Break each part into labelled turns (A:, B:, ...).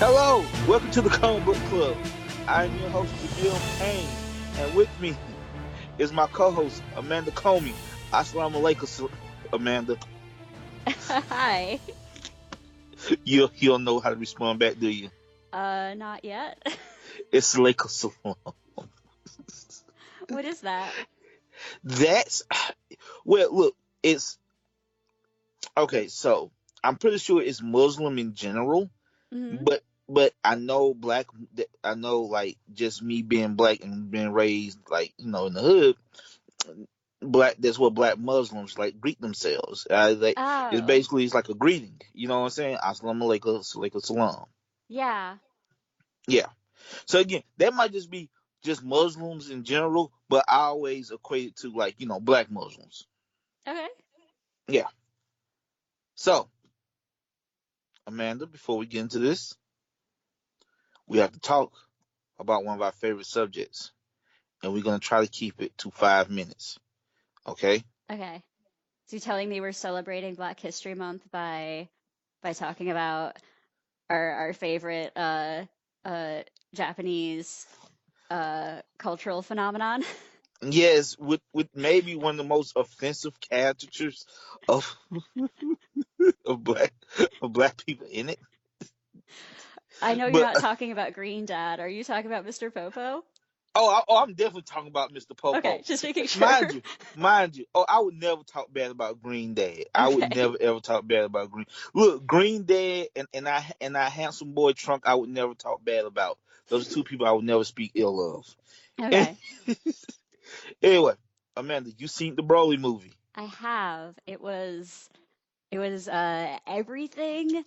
A: Hello, welcome to the Comic Book Club. I'm your host, Jamill Payne, and with me is my co-host, Amanda Comey. Assalamu alaikum, Amanda.
B: Hi.
A: You don't know how to respond back, do you?
B: Not yet.
A: It's alaikum salam.
B: What is that?
A: That's well, look, it's okay. So I'm pretty sure it's Muslim in general,
B: Hmm.
A: but I know black. I know like just me being black and being raised like in the hood. Black, that's what black Muslims like greet themselves.
B: Oh,
A: It's like a greeting. You know what I'm saying? Assalamu alaikum, alaikum salam.
B: yeah.
A: Yeah. So again, that might just be just Muslims in general, but I always equate it to like black Muslims.
B: Okay.
A: Yeah. So Amanda, before we get into this, we have to talk about one of our favorite subjects, and we're gonna try to keep it to 5 minutes. Okay?
B: Okay. So you're telling me we're celebrating Black History Month by talking about our favorite uh Japanese cultural phenomenon?
A: Yes, with maybe one of the most offensive caricatures of of black of black people in it.
B: I know you're
A: But
B: not talking about Green Dad. Are you talking about Mr. Popo?
A: I'm definitely talking about Mr.
B: Okay,
A: Popo.
B: just making sure.
A: Mind you. Oh, I would never talk bad about Green Dad. I would
B: Okay.
A: never ever talk bad about Green. Look, Green Dad and I handsome boy Trunk. I would never talk bad about. Those are two people I would never speak ill of.
B: Okay.
A: Anyway, Amanda, you seen the Broly movie,
B: I have. It was everything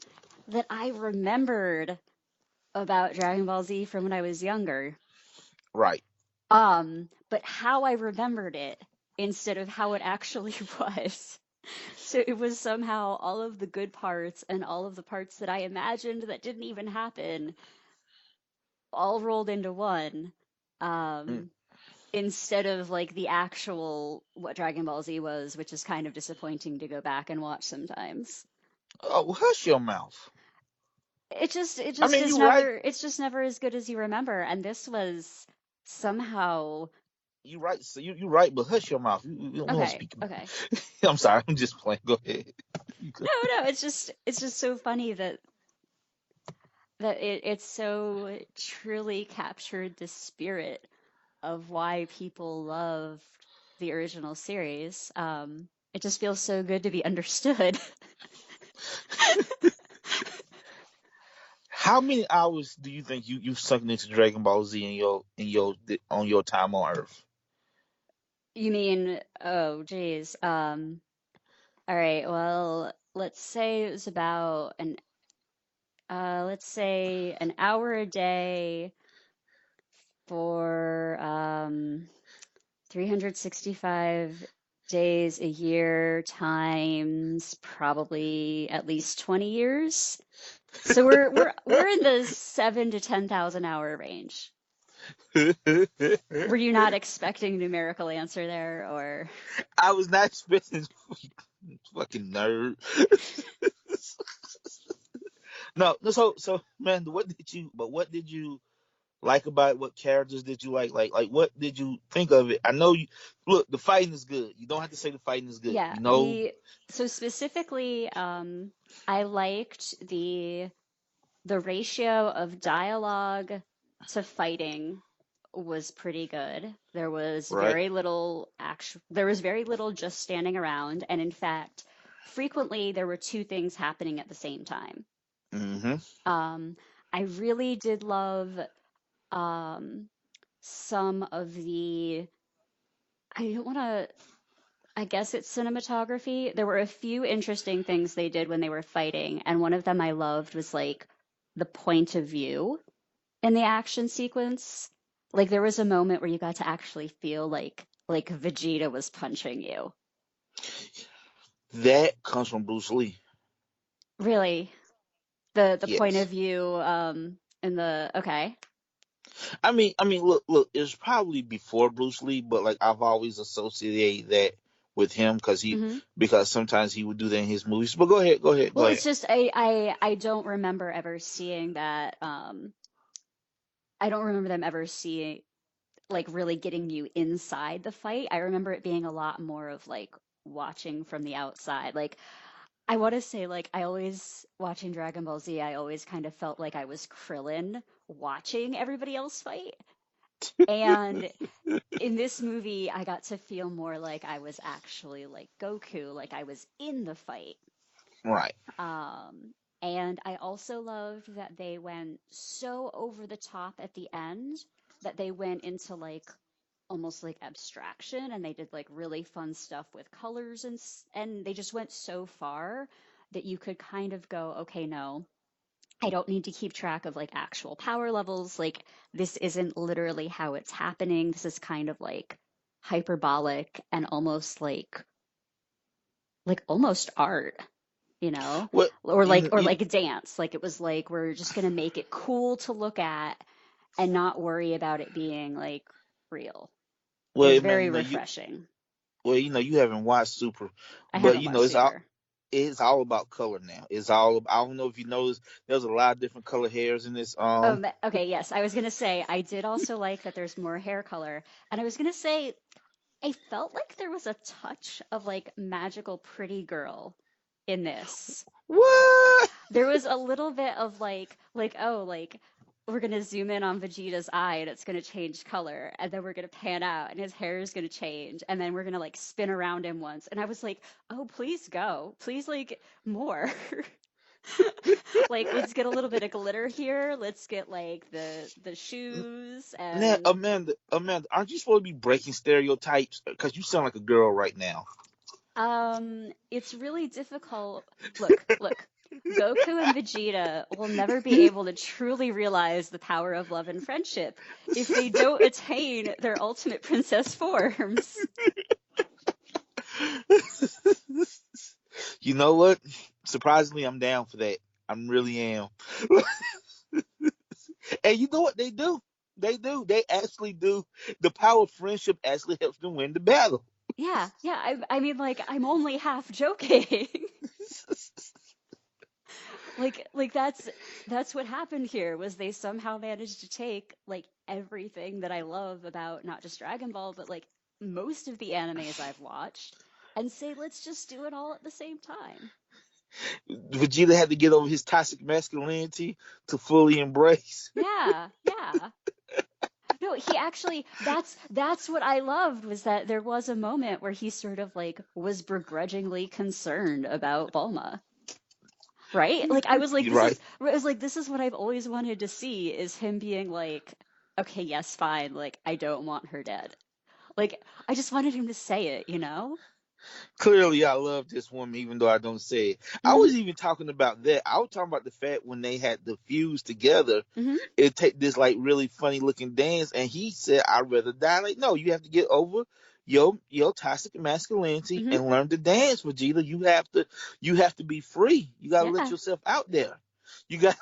B: that I remembered about Dragon Ball Z from when I was younger.
A: right?
B: But how I remembered it instead of how it actually was. So it was somehow all of the good parts and all of the parts that I imagined that didn't even happen all rolled into one.
A: Mm.
B: Um, Instead of like the actual what Dragon Ball Z was, which is kind of disappointing to go back and watch sometimes.
A: Oh, hush your mouth.
B: It
A: I
B: just
A: mean,
B: is
A: you're right.
B: never it's just never as good as you remember. And this was somehow
A: You're right. So you're right, but hush your mouth. We don't
B: okay,
A: speak.
B: okay.
A: I'm sorry. I'm just playing. Go ahead.
B: No, no, it's just so funny that it so truly captured the spirit of why people loved the original series. It just feels so good to be understood.
A: How many hours do you think you've sunk into Dragon Ball Z on your time on Earth?
B: You mean, oh, geez. All right, well, let's say it was about let's say an hour a day for 365 days a year times probably at least 20 years. So we're in the 7 to 10,000 hour range. Were you not expecting numerical answer there, or?
A: I was not expecting fucking nerd. No, no. So, man, what did you like about it? What characters did you like what did you think of it? I know you look. The fighting is good. You don't have to say the fighting is good.
B: Yeah,
A: You know,
B: the so specifically, I liked the ratio of dialogue to fighting was pretty good.
A: right?
B: There was very little just standing around, and in fact, frequently there were two things happening at the same time.
A: Mm-hmm.
B: Um, I really did love um, some of the, I don't want to, I guess it's cinematography. There were a few interesting things they did when they were fighting, and one of them I loved was like the point of view in the action sequence. Like there was a moment where you got to actually feel like Vegeta was punching you.
A: That comes from Bruce Lee.
B: Really, the point of
A: Yes.
B: view in the okay.
A: I mean, look. It's probably before Bruce Lee, but like I've always associated that with him
B: Hmm.
A: because sometimes he would do that in his movies. But go ahead, go ahead, go
B: Well, it's
A: ahead.
B: just I don't remember ever seeing that. I don't remember them ever seeing like really getting you inside the fight. I remember it being a lot more of like watching from the outside. Like I want to say like I always watching Dragon Ball Z, I always kind of felt like I was Krillin watching everybody else fight. And in this movie, I got to feel more like I was actually like Goku, like I was in the fight.
A: Right.
B: And I also loved that they went so over the top at the end that they went into like almost like abstraction and they did like really fun stuff with colors and they just went so far that you could kind of go, okay, no, I don't need to keep track of like actual power levels. Like this isn't literally how it's happening. This is kind of like hyperbolic and almost like almost art, you know?
A: Well,
B: Or like a dance. Like it was like we're just gonna make it cool to look at and not worry about it being like real. It was
A: well, man,
B: very refreshing.
A: you haven't watched Super,
B: I
A: but
B: haven't watched Super.
A: it's all about color now. I don't know if you noticed, there's a lot of different color hairs in this.
B: Okay, yes. I was gonna say I did also like that there's more hair color. And I was gonna say I felt like there was a touch of like magical pretty girl in this.
A: What?
B: There was a little bit of like we're gonna zoom in on Vegeta's eye and it's gonna change color, and then we're gonna pan out and his hair is gonna change, and then we're gonna like spin around him once. And I was like, oh, please go. Please, like, more. Like, let's get a little bit of glitter here. Let's get like the shoes
A: Now,
B: and
A: Amanda, aren't you supposed to be breaking stereotypes? Because you sound like a girl right now.
B: it's really difficult. Look. Goku and Vegeta will never be able to truly realize the power of love and friendship if they don't attain their ultimate princess forms.
A: You know what? Surprisingly, I'm down for that. I really am. And you know what they do? They do. They actually do. The power of friendship actually helps them win the battle.
B: Yeah, yeah. I mean, like, I'm only half joking. Like that's what happened here was they somehow managed to take like everything that I love about not just Dragon Ball, but like most of the animes I've watched and say, let's just do it all at the same time.
A: Vegeta had to get over his toxic masculinity to fully embrace.
B: Yeah, yeah. No, he actually that's what I loved was that there was a moment where he sort of like was begrudgingly concerned about Bulma. Right? Like I was like,
A: You're right.
B: this is what I've always wanted to see is him being like, okay, yes, fine, like I don't want her dead. Like I just wanted him to say it, you know?
A: Clearly, I love this woman, even though I don't say it. I
B: Hmm.
A: was even talking about that. I was talking about the fact when they had the fuse together,
B: Hmm.
A: it take this like really funny looking dance, and he said, "I'd rather die." Like, no, you have to get over your toxic masculinity
B: Hmm.
A: and learn to dance, Vegeta. You have to be free. You got to let
B: Yeah.
A: yourself out there. You got.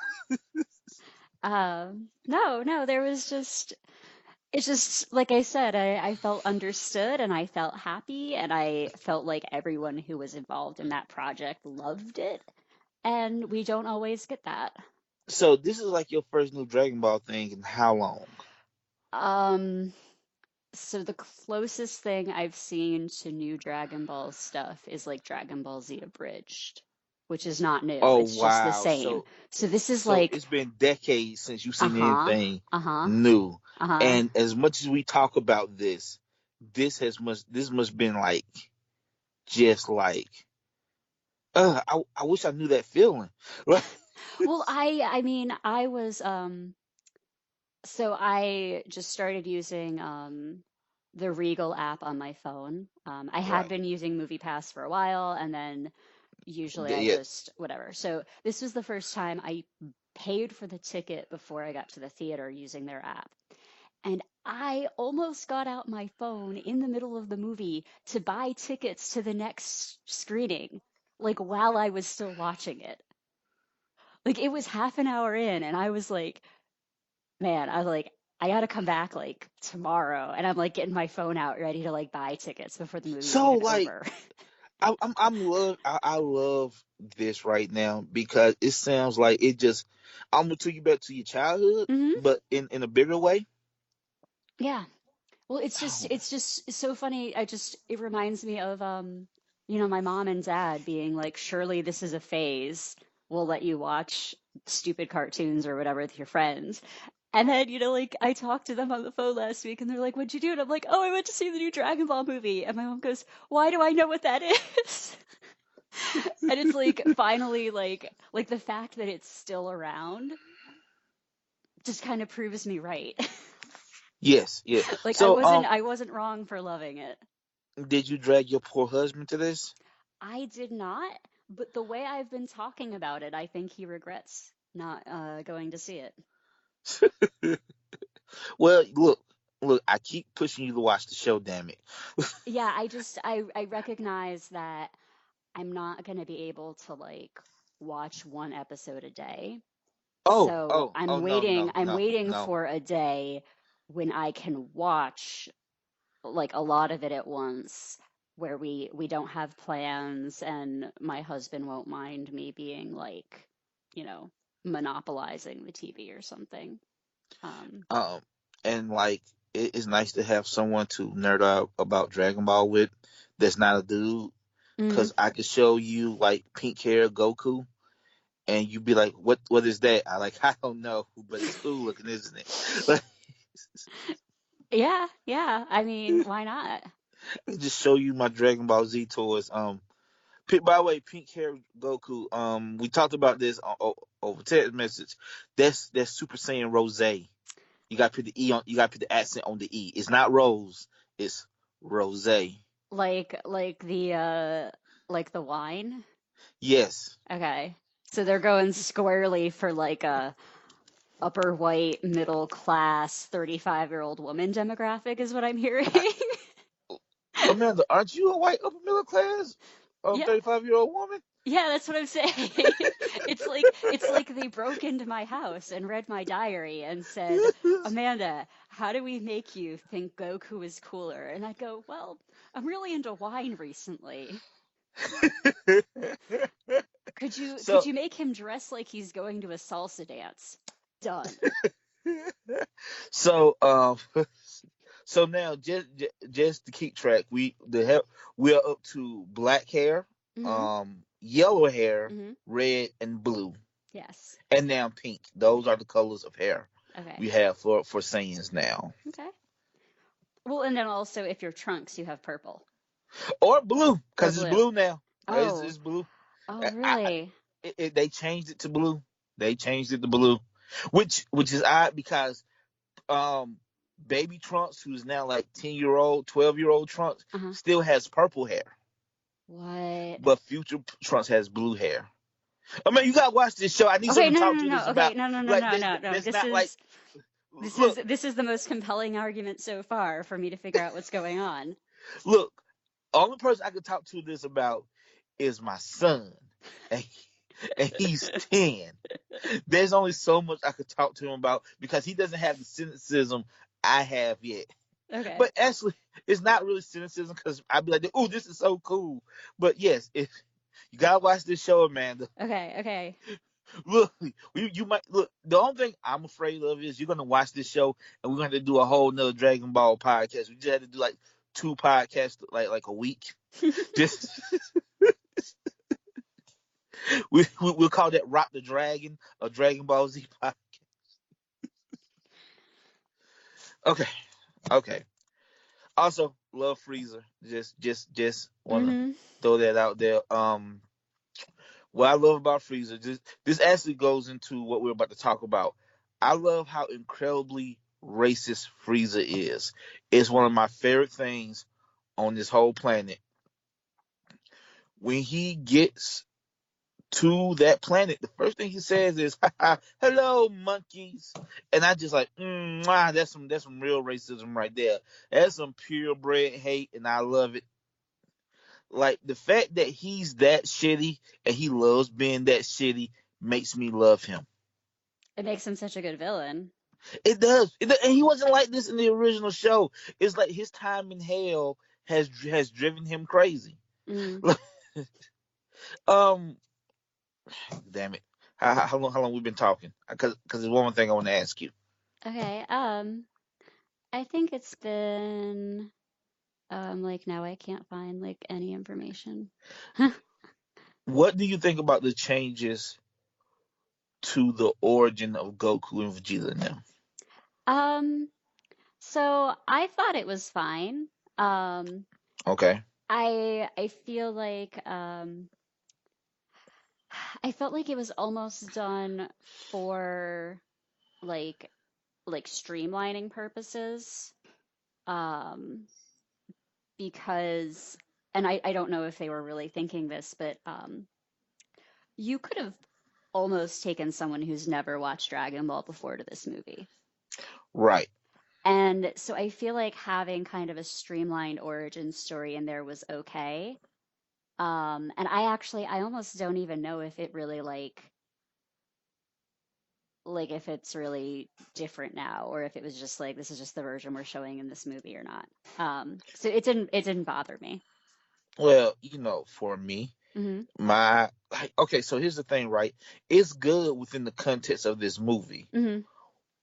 B: No, there was just it's just like I said, I felt understood and I felt happy and I felt like everyone who was involved in that project loved it. And we don't always get that.
A: So this is like your first new Dragon Ball thing in how long?
B: Um, So the closest thing I've seen to new Dragon Ball stuff is like Dragon Ball Z Abridged, which is not new.
A: Oh
B: It's just the
A: wow!
B: same. So this is
A: So
B: like,
A: it's been decades since you've seen
B: uh-huh,
A: anything
B: uh-huh,
A: new.
B: uh-huh.
A: And as much as we talk about this, this must been like just like I wish I knew that feeling. Right?
B: Well, I mean, I was so I just started using the Regal app on my phone. I had
A: Right.
B: been using MoviePass for a while, and then usually I
A: Yeah.
B: just whatever. So this was the first time I paid for the ticket before I got to the theater using their app. And I almost got out my phone in the middle of the movie to buy tickets to the next screening, like while I was still watching it. Like it was half an hour in, and I was like, man, I was like, I gotta come back like tomorrow, and I'm like getting my phone out ready to like buy tickets before the movie's
A: So
B: even
A: like
B: over.
A: I love this right now because it sounds like it just I'm gonna take you back to your childhood,
B: Hmm.
A: but in a bigger way.
B: Yeah. Well,
A: Oh,
B: it's just so funny. It reminds me of my mom and dad being like, "Surely this is a phase. We'll let you watch stupid cartoons or whatever with your friends." And then, like I talked to them on the phone last week and they're like, "What'd you do?" And I'm like, "Oh, I went to see the new Dragon Ball movie." And my mom goes, "Why do I know what that is?" And it's like finally like the fact that it's still around just kind of proves me right.
A: yes, yeah.
B: Like
A: So
B: I wasn't wrong for loving it.
A: did you drag your poor husband to this?
B: I did not, but the way I've been talking about it, I think he regrets not going to see it.
A: Well, look, I keep pushing you to watch the show. Damn it.
B: Yeah, I recognize that I'm not going to be able to like watch one episode a day. So
A: Oh, no, no,
B: I'm
A: no,
B: waiting
A: no.
B: for a day when I can watch like a lot of it at once where we don't have plans and my husband won't mind me being like, you know, monopolizing the TV or something. Um,
A: Um, and like it's nice to have someone to nerd out about Dragon Ball with that's not a dude,
B: mm,
A: because I could show you like pink hair Goku, and you'd be like, what is that? I don't know, but it's cool looking, isn't it? Like,
B: yeah, yeah. I mean, why not?
A: just show you my Dragon Ball Z toys. By the way, pink hair Goku. We talked about this over text message. That's Super Saiyan Rose. You got to put the E on. You got to put the accent on the E. It's not Rose. It's Rose.
B: Like the wine.
A: Yes.
B: Okay. So they're going squarely for like a upper white middle class 35-year-old woman demographic is what I'm hearing.
A: I, Amanda, aren't you a white upper middle class,
B: Yeah.
A: 35-year-old woman?
B: Yeah, that's what I'm saying. It's like they broke into my house and read my diary and said, "Amanda, how do we make you think Goku is cooler?" And I go, "Well, I'm really into wine recently. Could
A: so
B: you make him dress like he's going to a salsa dance?" Done.
A: so so now just to keep track, we are up to black hair,
B: Hmm.
A: yellow hair,
B: Hmm.
A: red and blue,
B: Yes.
A: and now pink. Those are the colors of hair
B: Okay.
A: we have for Saiyans now.
B: Okay. Well, and then also if you're trunks, you have purple
A: Or blue,
B: or
A: because it's
B: blue.
A: blue now.
B: Oh.
A: It's blue.
B: Oh,
A: I
B: really?
A: they changed it to blue. They changed it to blue, which is odd because um baby Trunks, who's now like 10-year-old, 12-year-old Trunks,
B: Uh-huh.
A: still has purple hair,
B: What?
A: but future Trunks has blue hair. I mean, you gotta watch this show. I need
B: Okay,
A: someone to
B: no, no,
A: talk
B: no,
A: to this
B: no. Okay,
A: about.
B: no, no, no,
A: Like
B: no, no, no.
A: that's not like look
B: This is the most compelling argument so far for me to figure out what's going on.
A: look. Only person I could talk to this about is my son, and, and he's 10. There's only so much I could talk to him about because he doesn't have the cynicism I have yet.
B: Okay.
A: But actually, it's not really cynicism because I'd be like, "Oh, this is so cool." But yes, if you gotta watch this show, Amanda.
B: Okay, okay.
A: Look, you might look. The only thing I'm afraid of is you're gonna watch this show and we're gonna have to do a whole nother Dragon Ball podcast. We just had to do like 2 podcasts, like a week. Just we'll call that Rock the Dragon, a Dragon Ball Z podcast. Okay, okay. Also, love Freezer. Just wanna
B: Mm-hmm.
A: throw that out there. What I love about Freezer, just this actually goes into what we're about to talk about. I love how incredibly racist Freezer is. It's one of my favorite things on this whole planet. When he gets to that planet, the first thing he says is "Hello, monkeys," and I just like, that's some real racism right there. That's some purebred hate, and I love it. Like the fact that he's that shitty and he loves being that shitty makes me love him.
B: It makes him such a good villain.
A: It does. And he wasn't like this in the original show. It's like his time in hell has driven him crazy.
B: Mm.
A: um, damn it. How long we been talking? Because there's one more thing I want to ask you.
B: Okay. I think it's been like now I can't find like any information.
A: What do you think about the changes to the origin of Goku and Vegeta now?
B: Um, so I thought it was fine. Um,
A: Okay.
B: I feel like I felt like it was almost done for like streamlining purposes. Um, because and I don't know if they were really thinking this, but you could have almost taken someone who's never watched Dragon Ball before to this movie.
A: Right.
B: And so I feel like having kind of a streamlined origin story in there was okay. And I almost don't even know if it really like if it's really different now or if it was just like this is just the version we're showing in this movie or not. So it didn't bother me.
A: Well, for me,
B: Hmm.
A: okay, so here's the thing, right? It's good within the context of this movie.
B: Hmm.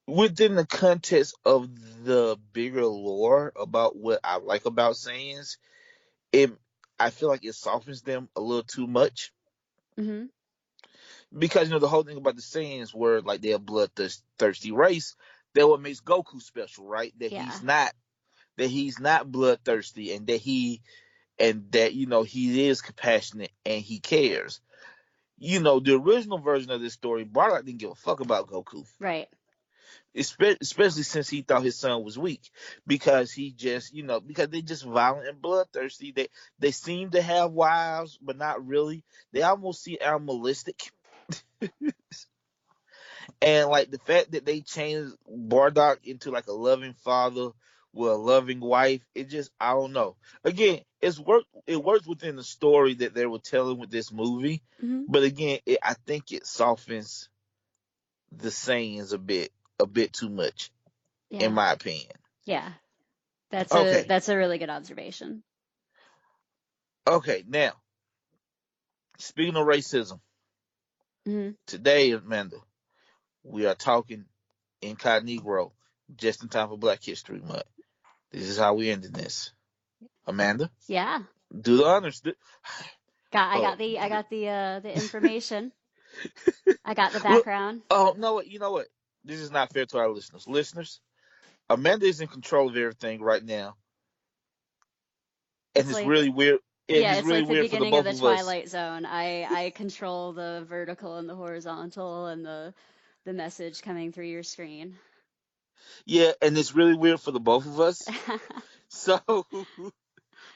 A: Within the context of the bigger lore about what I like about Saiyans, it I feel like it softens them a little too much.
B: Hmm.
A: Because the whole thing about the Saiyans were like they're a bloodthirsty race. That what makes Goku special, right? That
B: Yeah.
A: he's not bloodthirsty, and that he is compassionate and he cares. The original version of this story, Bardock didn't give a fuck about Goku,
B: Right.
A: especially since he thought his son was weak, because because they just violent and bloodthirsty. They seem to have wives, but not really. They almost seem animalistic, and like the fact that they changed Bardock into like a loving father with a loving wife, it just I don't know. Again, it works within the story that they were telling with this movie,
B: Hmm.
A: but again, I think it softens the sayings a bit too much, in
B: Yeah.
A: my opinion.
B: Yeah. That's a
A: Okay,
B: that's a really good observation.
A: okay. Now, speaking of racism,
B: Hmm.
A: today, Amanda, we are talking Incognegro, just in time for Black History Month. This is how we ended this. Amanda,
B: Yeah.
A: do the honors.
B: Got I
A: Oh,
B: got the information. I got the
A: look.
B: background.
A: Oh, no, what? You know what? This is not fair to our listeners. Listeners, Amanda is in control of everything right now, and
B: It's
A: it's
B: like
A: really weird. And
B: yeah,
A: it's
B: it's
A: really
B: like the
A: weird for the
B: beginning of
A: both
B: the
A: of us.
B: Twilight Zone. I control the vertical and the horizontal and the message coming through your screen.
A: Yeah, and it's really weird for the both of us. So,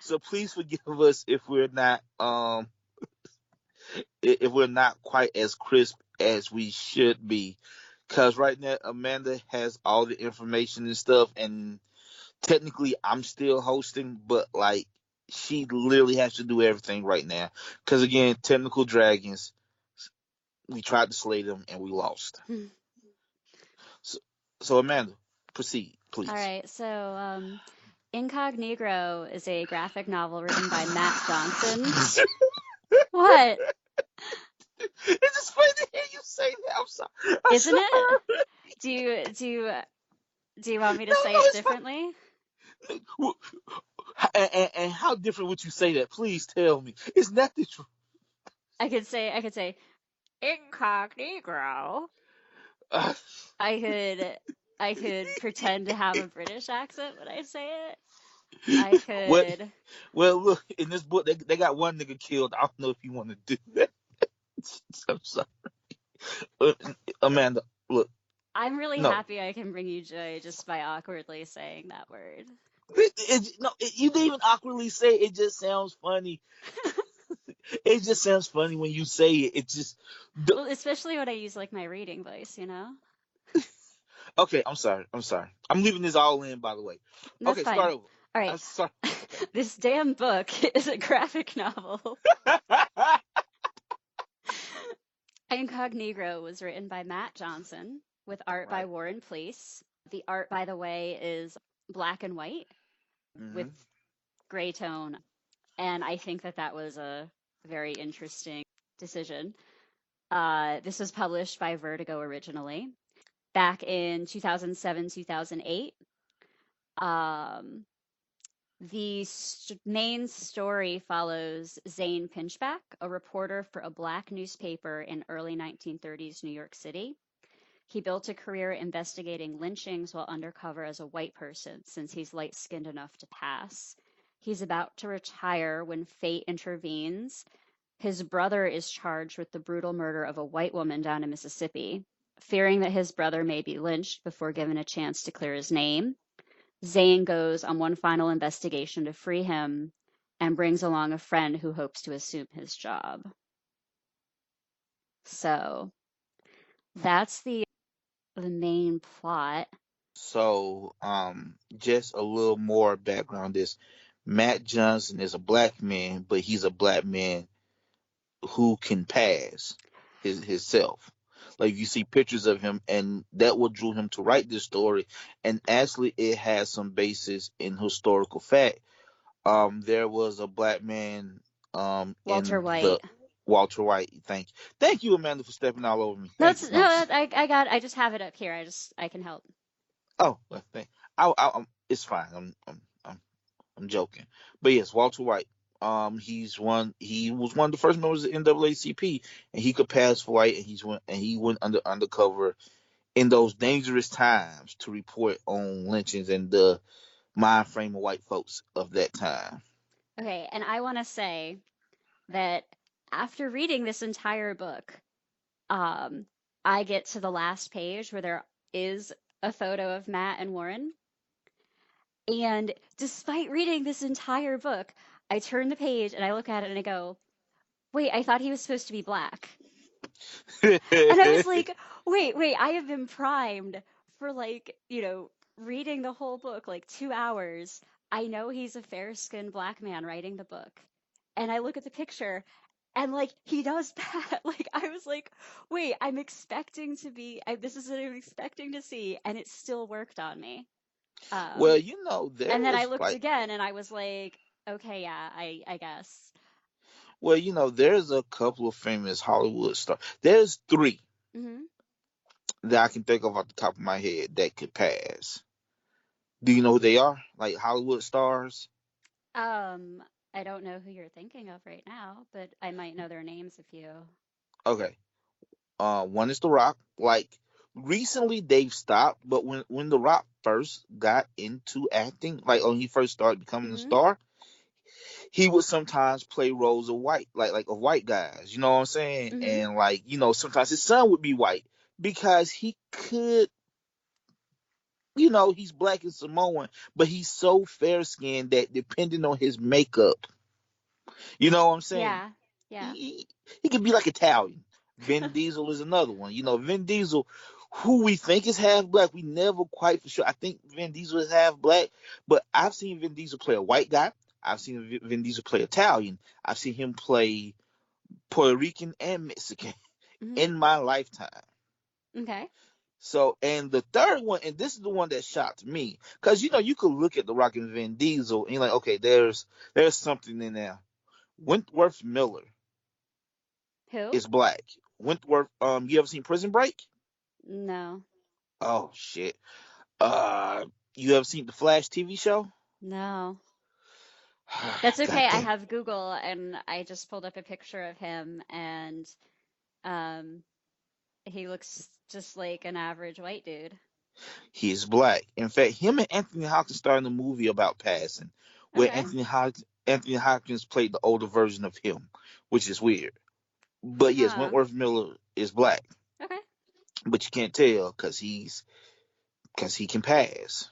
A: so please forgive us if we're not quite as crisp as we should be, because right now Amanda has all the information and stuff, and technically I'm still hosting, but like she literally has to do everything right now. Because again, technical dragons, we tried to slay them and we lost. So, so Amanda, proceed,
B: All
A: please.
B: right, so Incognegro is a graphic novel written by Matt Johnson. What?
A: It's just funny to hear you say that. I'm sorry. I'm
B: Isn't it?
A: sorry.
B: Do you want me to
A: No,
B: say
A: no,
B: it
A: it's
B: differently?
A: fine. And how different would you say that? Please tell me. It's not the truth.
B: I could say Incognegro.
A: Uh,
B: I could I could pretend to have a British accent when I say it. I
A: what?
B: could.
A: Well, look, in this book, they got one nigga killed. I don't know if you want to do that. I'm sorry. Uh, Amanda, look,
B: I'm really
A: no.
B: happy I can bring you joy just by awkwardly saying that word.
A: No, you didn't even awkwardly say it. It just sounds funny. It just sounds funny when you say it. It just.
B: Well, especially when I use like my reading voice, you know?
A: Okay, I'm sorry. I'm sorry. I'm leaving this all in, by the way.
B: That's
A: Okay,
B: fine.
A: start over.
B: All
A: I'm
B: right.
A: sorry. Okay.
B: This damn book is a graphic novel. Incognegro was written by Matt Johnson. with art by
A: Right.
B: Warren Pleece. The art, by the way, is black and white with
A: Mm-hmm.
B: gray tone. And I think that that was a very interesting decision. This was published by Vertigo originally back in 2007, 2008. Um, the main story follows Zane Pinchback, a reporter for a black newspaper in early 1930s New York City. He built a career investigating lynchings while undercover as a white person, since he's light skinned enough to pass. He's about to retire when fate intervenes. His brother is charged with the brutal murder of a white woman down in Mississippi. Fearing that his brother may be lynched before given a chance to clear his name, Zane goes on one final investigation to free him and brings along a friend who hopes to assume his job. So that's the main plot.
A: So, just a little more background. This Matt Johnson is a black man, but he's a black man who can pass his self. Like you see pictures of him, and that what drew him to write this story. And actually, it has some basis in historical fact. There was a black man
B: Walter
A: in the
B: White.
A: Walter White. Thank you, Amanda, for stepping all over me.
B: No,
A: Thank you.
B: it's, no,
A: No,
B: I just have it up here. I can help.
A: oh, well, it's fine. I'm joking. But yes, Walter White. He was one of the first members of the NAACP, and he could pass for white, and he went undercover in those dangerous times to report on lynchings and the mind frame of white folks of that time.
B: Okay, and I want to say that after reading this entire book, um, I get to the last page where there is a photo of Matt and Warren. And despite reading this entire book, I turn the page and I look at it and I go, wait, I thought he was supposed to be black. And I was like, wait, I have been primed for like, reading the whole book, like 2 hours. I know he's a fair-skinned black man writing the book. And I look at the picture and like he does that. Like I was like, wait, I'm expecting to be, this is what I'm expecting to see. And it still worked on me.
A: Well,
B: Um, and then I
A: there's
B: looked
A: like,
B: again and I was like, okay, yeah, I guess.
A: well, there's a couple of famous Hollywood stars. There's three
B: Hmm.
A: that I can think of off the top of my head that could pass. Do you know who they are? Like Hollywood stars?
B: Um, I don't know who you're thinking of right now, but I might know their names if you.
A: Okay. One is The Rock. Like recently they've stopped, but when The Rock first got into acting, like when he first started becoming a
B: Hmm.
A: star, he would sometimes play roles of white, like of white guys. You know what I'm saying?
B: Hmm.
A: And like sometimes his son would be white because he could. He's black and Samoan, but he's so fair skinned that depending on his makeup, you know what I'm saying?
B: Yeah, yeah.
A: He, he could be like Italian. Vin Diesel is another one. Vin Diesel, who we think is half black, we never quite for sure. I think Vin Diesel is half black, but I've seen Vin Diesel play a white guy. I've seen Vin Diesel play Italian. I've seen him play Puerto Rican and Mexican
B: Hmm.
A: in my lifetime.
B: Okay.
A: So, and the third one, and this is the one that shocked me, because you could look at the Rock and Vin Diesel, and you're like, okay, there's something in there. Wentworth Miller
B: Who?
A: is black. Wentworth, you ever seen Prison Break?
B: No,
A: Oh shit. You ever seen the Flash TV show?
B: no. That's
A: God
B: okay. I
A: damn,
B: have Google and I just pulled up a picture of him and um he looks just like an average white dude.
A: he is black. In fact, him and Anthony Hopkins started a movie about passing, where
B: Okay.
A: Anthony Hopkins played the older version of him, which is weird. But yes,
B: Huh.
A: Wentworth Miller is black,
B: Okay.
A: but you can't tell because he can pass.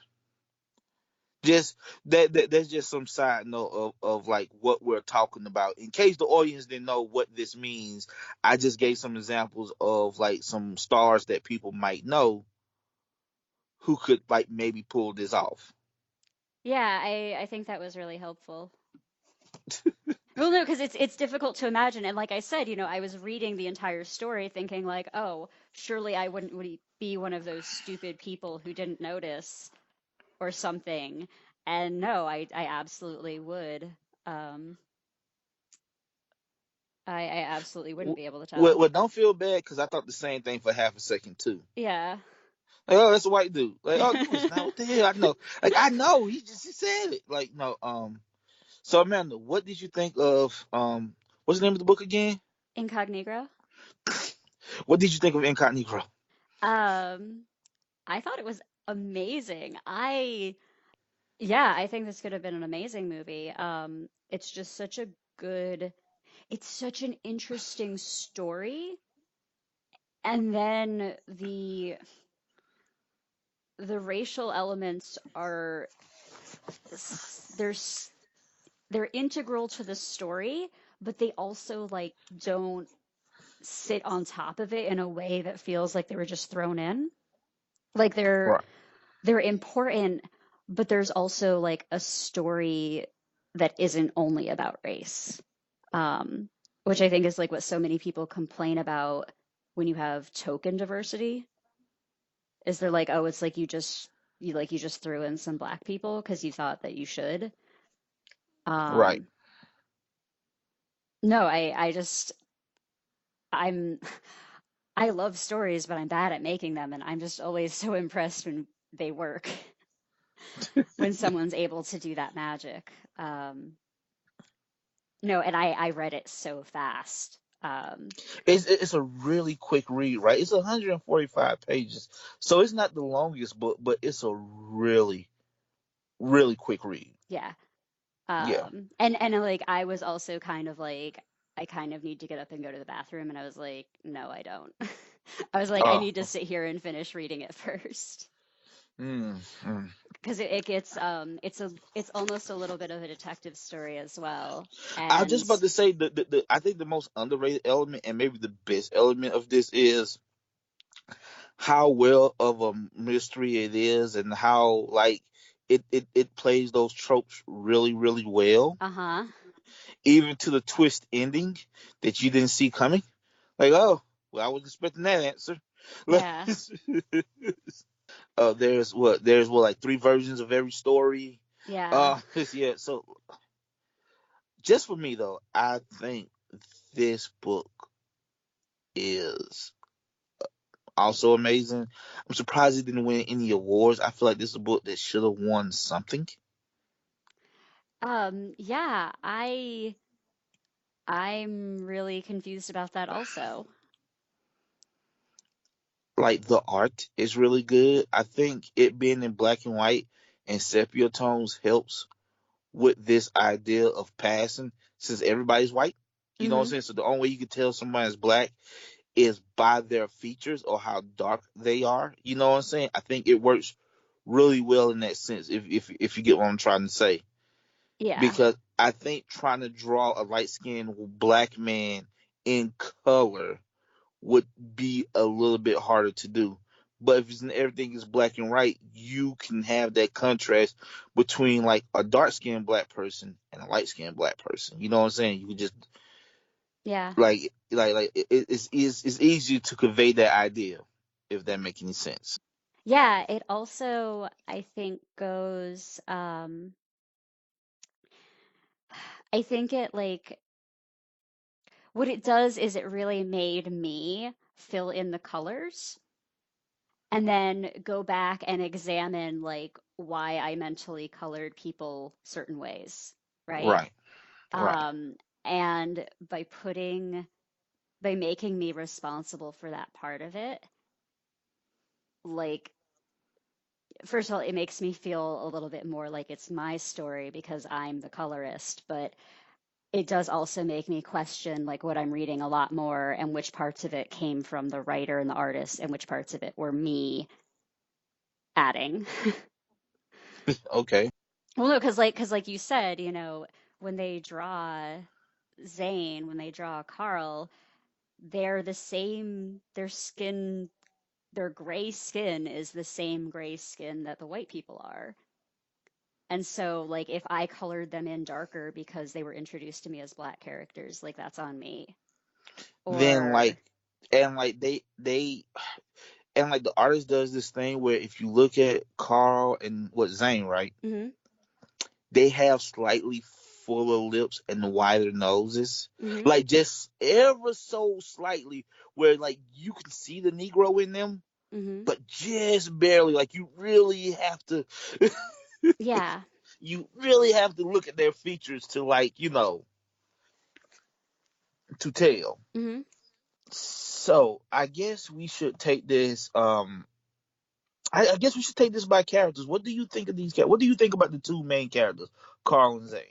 A: Just that's just some side note of like what we're talking about. In case the audience didn't know what this means, I just gave some examples of like some stars that people might know who could like maybe pull this off.
B: Yeah, I think that was really helpful. Well, no, because it's difficult to imagine, and like I said, I was reading the entire story, thinking like, oh, surely I wouldn't be one of those stupid people who didn't notice or something. And no, I absolutely would. Um, I absolutely wouldn't be able to tell.
A: Well, don't feel bad because I thought the same thing for half a second too.
B: Yeah.
A: Like, oh, that's a white dude. Like, oh, no, it's not. What the hell? I know. Like, I know. He said it. Like, no. So Amanda, what did you think of what's the name of the book again?
B: Incognegro.
A: What did you think of Incognegro?
B: Um, I thought it was amazing. Yeah, I think this could have been an amazing movie. It's just such a good, it's such an interesting story. And then the racial elements are there's they're integral to the story, but they also like don't sit on top of it in a way that feels like they were just thrown in. Like
A: Right.
B: they're important, but there's also like a story that isn't only about race. Um, which I think is like what so many people complain about when you have token diversity, is they're like, oh, it's like you just threw in some black people because you thought that you should.
A: Right.
B: Um, no, I just I'm I love stories, but I'm bad at making them, and I'm just always so impressed when they work, when someone's able to do that magic. No, and I read it so fast.
A: It's a really quick read, right? It's 145 pages, so it's not the longest book, but it's a really quick read.
B: Yeah.
A: Yeah.
B: And like I was also kind of like I kind of need to get up and go to the bathroom, and I was like, no, I don't. I was like, I
A: Oh.
B: need to sit here and finish reading it first.
A: Mm, mm.
B: Because it gets it's almost a little bit of a detective story as well.
A: I was just
B: And
A: about to say the I think the most underrated element and maybe the best element of this is how well of a mystery it is and how like it plays those tropes really well,
B: uh-huh.
A: even to the twist ending that you didn't see coming. Like, oh, well, I was expecting that answer. Like,
B: Yeah.
A: there's like three versions of every story.
B: Yeah.
A: Yeah. So just for me though, I think this book is also amazing. I'm surprised it didn't win any awards. I feel like this is a book that should have won something.
B: Yeah, I'm really confused about that also.
A: Like the art is really good. I think it being in black and white and sepia tones helps with this idea of passing since everybody's white. You know what I'm
B: Hmm.
A: saying? So the only way you can tell somebody's black is by their features or how dark they are. You know what I'm saying? I think it works really well in that sense. If you get what I'm trying to say,
B: Yeah.
A: because I think trying to draw a light skinned black man in color would be a little bit harder to do. But if everything is black and white, you can have that contrast between like a dark skinned black person and a light skinned black person. You know what I'm saying? You can just
B: Yeah.
A: it's easy to convey that idea if that makes any sense.
B: Yeah, it also I think I think it like what it does is it really made me fill in the colors and then go back and examine like why I mentally colored people certain ways, right?
A: Right, right.
B: Um, and by making me responsible for that part of it, like first of all, it makes me feel a little bit more like it's my story because I'm the colorist, but it does also make me question like what I'm reading a lot more and which parts of it came from the writer and the artist and which parts of it were me adding.
A: Okay.
B: Well, no, because like you said, you know, when they draw Zane, when they draw Carl, they're the same, their gray skin is the same gray skin that the white people are. And so, like, if I colored them in darker because they were introduced to me as black characters, like, that's on me.
A: Then
B: Or,
A: like they And like the artist does this thing where if you look at Carl and what Zane, right,
B: Mhm.
A: they have slightly fuller lips and wider noses,
B: Mhm.
A: like just ever so slightly, where like you can see the Negro in them,
B: Mhm.
A: but just barely. Like you really have to,
B: Yeah.
A: you really have to look at their features to like to tell.
B: Mhm.
A: So I guess we should take this. I guess we should take this by characters. What do you think of these characters? What do you think about the two main characters, Carl and Zane?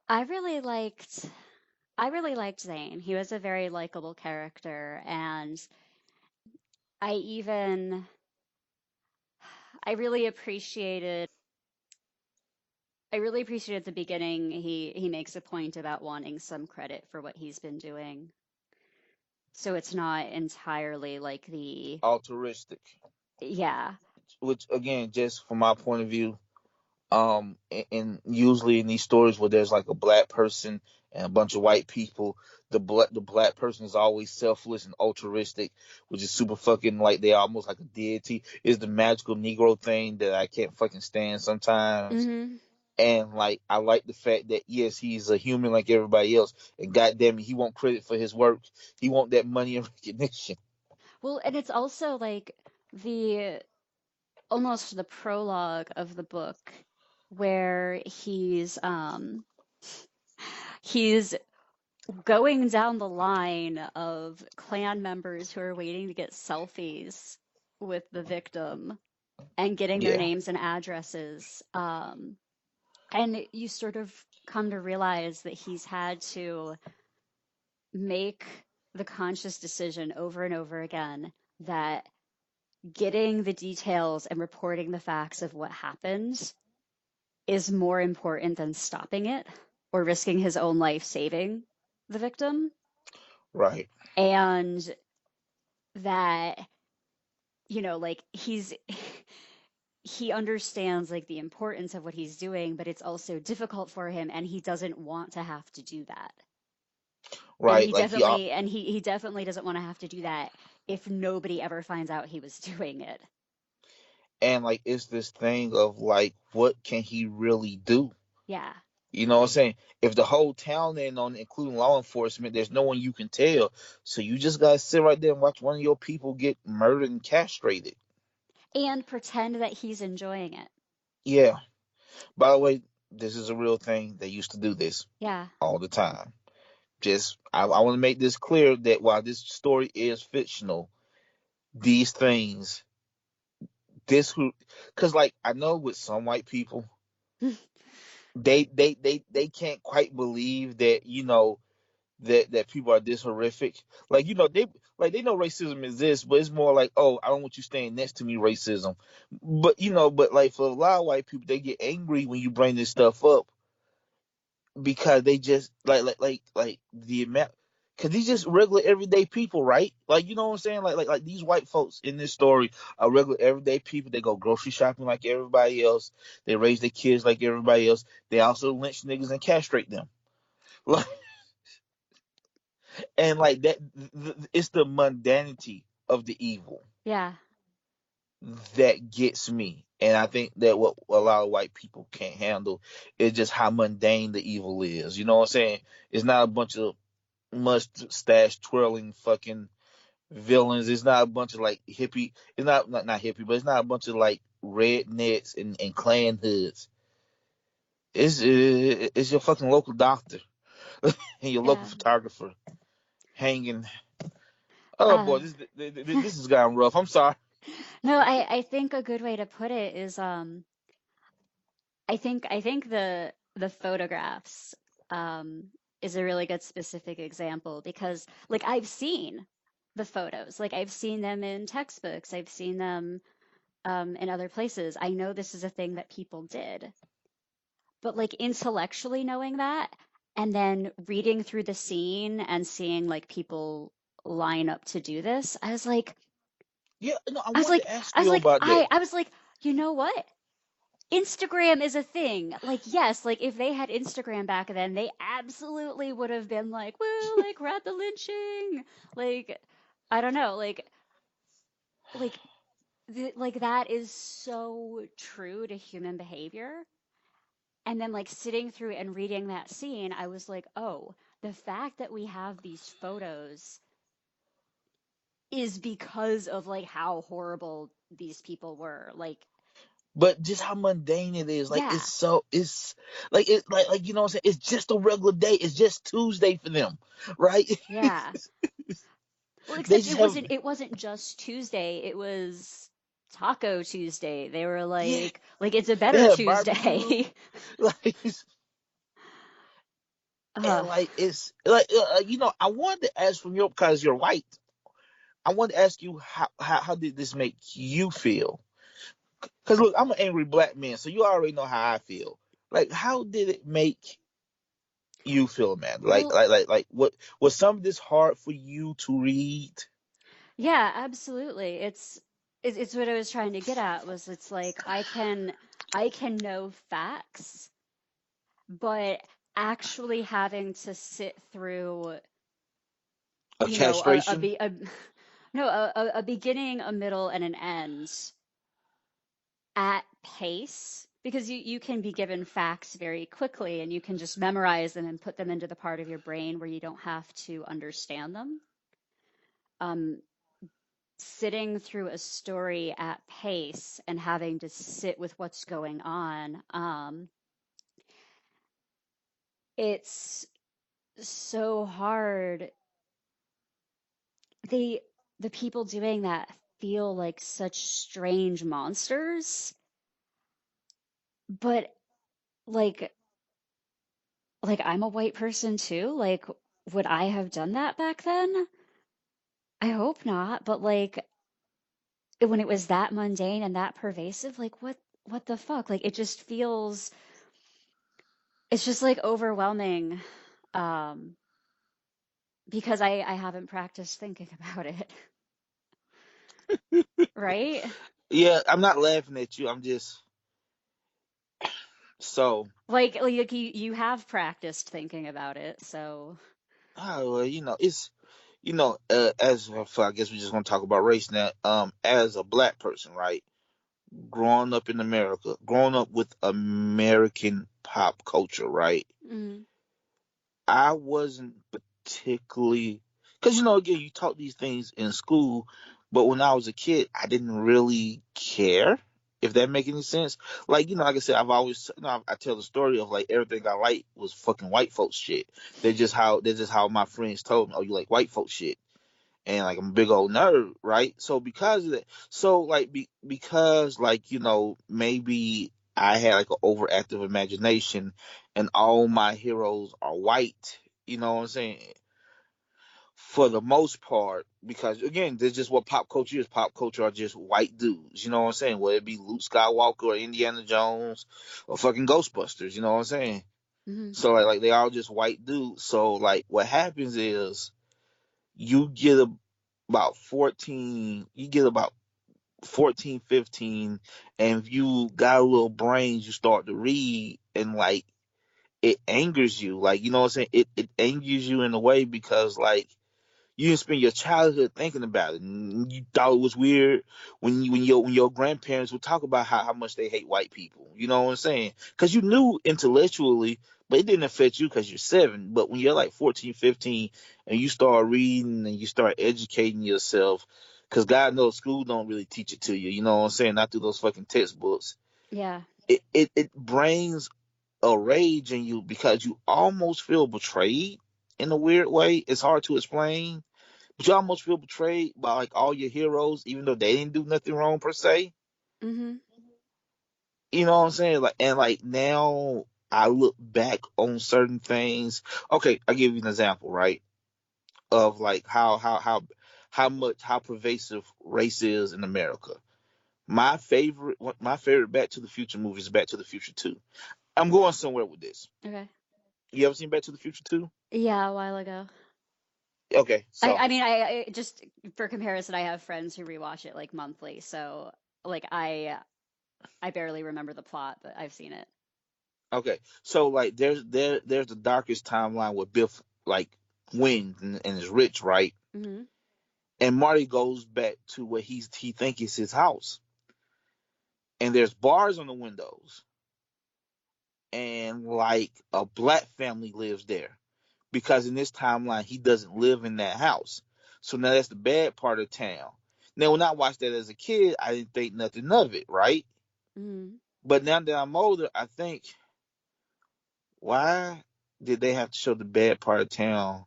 B: I really liked I really liked Zane. He was a very likable character, and I even I really appreciated I really appreciated at the beginning he makes a point about wanting some credit for what he's been doing. So it's not entirely like the
A: Altruistic,
B: yeah.
A: which again, just from my point of view, and usually in these stories where there's like a black person and a bunch of white people, the black person is always selfless and altruistic, which is super fucking like they almost like a deity. Is the magical Negro thing that I can't fucking stand sometimes.
B: Mhm.
A: And like I like the fact that yes, he's a human like everybody else, and goddamn it, he want credit for his work. He want that money and recognition.
B: Well, and it's also like the almost the prologue of the book where he's going down the line of clan members who are waiting to get selfies with the victim and getting their
A: Yeah,
B: names and addresses. And you sort of come to realize that he's had to make the conscious decision over and over again that getting the details and reporting the facts of what happened is more important than stopping it or risking his own life saving the victim.
A: right,
B: And that, like he understands like the importance of what he's doing, but it's also difficult for him and he doesn't want to have to do that. And
A: right. Like
B: he definitely doesn't want to have to do that if nobody ever finds out he was doing it.
A: and like it's this thing of like, what can he really do?
B: Yeah.
A: You know what I'm saying? If the whole town ain't on, including law enforcement, there's no one you can tell. So you just gotta sit right there and watch one of your people get murdered and castrated.
B: And pretend that he's enjoying it.
A: Yeah. By the way, this is a real thing. They used to do this
B: Yeah.
A: all the time. Just I want to make this clear that while this story is fictional, these things, this who, because like I know with some white people, they can't quite believe that that people are this horrific. Like they know racism exists, but it's more like, oh, I don't want you staying next to me, racism. But like for a lot of white people, they get angry when you bring this stuff up because they just like the amount. Cause these just regular everyday people, right? Like you know what I'm saying? Like these white folks in this story are regular everyday people. They go grocery shopping like everybody else. They raise their kids like everybody else. They also lynch niggas and castrate them. Like and like that, it's the mundanity of the evil
B: Yeah.
A: that gets me. And I think that what a lot of white people can't handle is just how mundane the evil is. You know what I'm saying? It's not a bunch of mustache twirling fucking villains. It's not a bunch of like hippie. It's not hippie, but it's not a bunch of like rednecks and clan hoods. It's your fucking local doctor and your local
B: Yeah.
A: photographer hanging. Oh
B: Uh,
A: boy, this has gotten rough. I'm sorry.
B: no, I think a good way to put it is I think the photographs is a really good specific example because like I've seen the photos, like I've seen them in textbooks, I've seen them in other places. I know this is a thing that people did, but like intellectually knowing that and then reading through the scene and seeing like people line up to do this,
A: Yeah, no, I
B: I was
A: wanted
B: like,
A: to ask
B: I was
A: you
B: like,
A: about that.
B: I was like, you know what? Instagram is a thing. Like, yes, like if they had Instagram back then, they absolutely would have been like, woo, like rat the lynching. Like, I don't know, like like like that is so true to human behavior. And then like sitting through and reading that scene, I was like, oh, the fact that we have these photos is because of like how horrible these people were. Like,
A: But just how mundane it is. Like
B: yeah,
A: it's like you know what I'm saying? It's just a regular day. It's just Tuesday for them, right?
B: yeah. Well,
A: They
B: except
A: just have
B: it wasn't just Tuesday, it was Taco Tuesday. They were
A: yeah,
B: like it's a
A: they
B: better
A: had barbecue.
B: Tuesday.
A: Like
B: uh
A: and like it's like you know, I wanted to ask from your because you're white. I wanted to ask you how did this make you feel? Because look, I'm an angry black man, so you already know how I feel. Like, how did it make you feel, man?
B: well,
A: What was some of this hard for you to read?
B: yeah, absolutely. It's what I was trying to get at was it's like I can know facts, but actually having to sit through,
A: A castration,
B: a no, a beginning, a middle, and an end at pace, because you can be given facts very quickly and you can just memorize them and put them into the part of your brain where you don't have to understand them. Um, Sitting through a story at pace and having to sit with what's going on, it's so hard. They the people doing that feel like such strange monsters, but like I'm a white person too. Like, would I have done that back then? I hope not, but like when it was that mundane and that pervasive, like what the fuck? Like it just feels it's just like overwhelming um because I haven't practiced thinking about it, right?
A: yeah. I'm not laughing at you. I'm just so.
B: Like you have practiced thinking about it, so
A: Oh, well, you know, it's you know, as I guess we're just gonna talk about race now. As a black person, right, growing up in America, growing up with American pop culture, right,
B: mm,
A: I wasn't particularly because you know again you taught these things in school, but when I was a kid, I didn't really care if that make any sense. Like you know, like I said, I've always you know I tell the story of like everything I like was fucking white folks shit. They're just how my friends told me. Oh, you like white folks shit, and like I'm a big old nerd, right? So because of that, so like because like you know maybe I had like an overactive imagination, and all my heroes are white. You know what I'm saying? For the most part, because again, this is just what pop culture is. Pop culture are just white dudes. You know what I'm saying? Whether it be Luke Skywalker or Indiana Jones or fucking Ghostbusters. You know what I'm saying?
B: mm,
A: So like they all just white dudes. So like what happens is you get about 14 you get about 14, 15, and if you got a little brains you start to read, and like it angers you, like you know what I'm saying, it angers you in a way because like you didn't spend your childhood thinking about it, and you thought it was weird when your grandparents would talk about how much they hate white people. You know what I'm saying? Because you knew intellectually, but it didn't affect you because you're 7. But when you're like 14, 15, and you start reading and you start educating yourself, because God knows school don't really teach it to you. You know what I'm saying? Not through those fucking textbooks.
B: yeah.
A: It brings a rage in you because you almost feel betrayed in a weird way. It's hard to explain, but you almost feel betrayed by like all your heroes, even though they didn't do nothing wrong per se.
B: Mm-hmm.
A: You know what I'm saying? Like and like now I look back on certain things. Okay, I'll give you an example, right? Of like how pervasive race is in America. My favorite Back to the Future movie is Back to the Future 2. I'm going somewhere with this.
B: Okay.
A: You ever seen Back to the Future 2?
B: Yeah, a while ago.
A: Okay, so
B: I mean, I just for comparison, I have friends who rewatch it like monthly, so like I barely remember the plot, but I've seen it.
A: okay, so like there's the darkest timeline where Biff like wins and is rich, right?
B: Mm-hmm.
A: And Marty goes back to what he think is his house, and there's bars on the windows, and like a black family lives there because in this timeline he doesn't live in that house. So now that's the bad part of town. Now when I watched that as a kid, I didn't think nothing of it, right?
B: Mm.
A: But now that I'm older, I think, why did they have to show the bad part of town?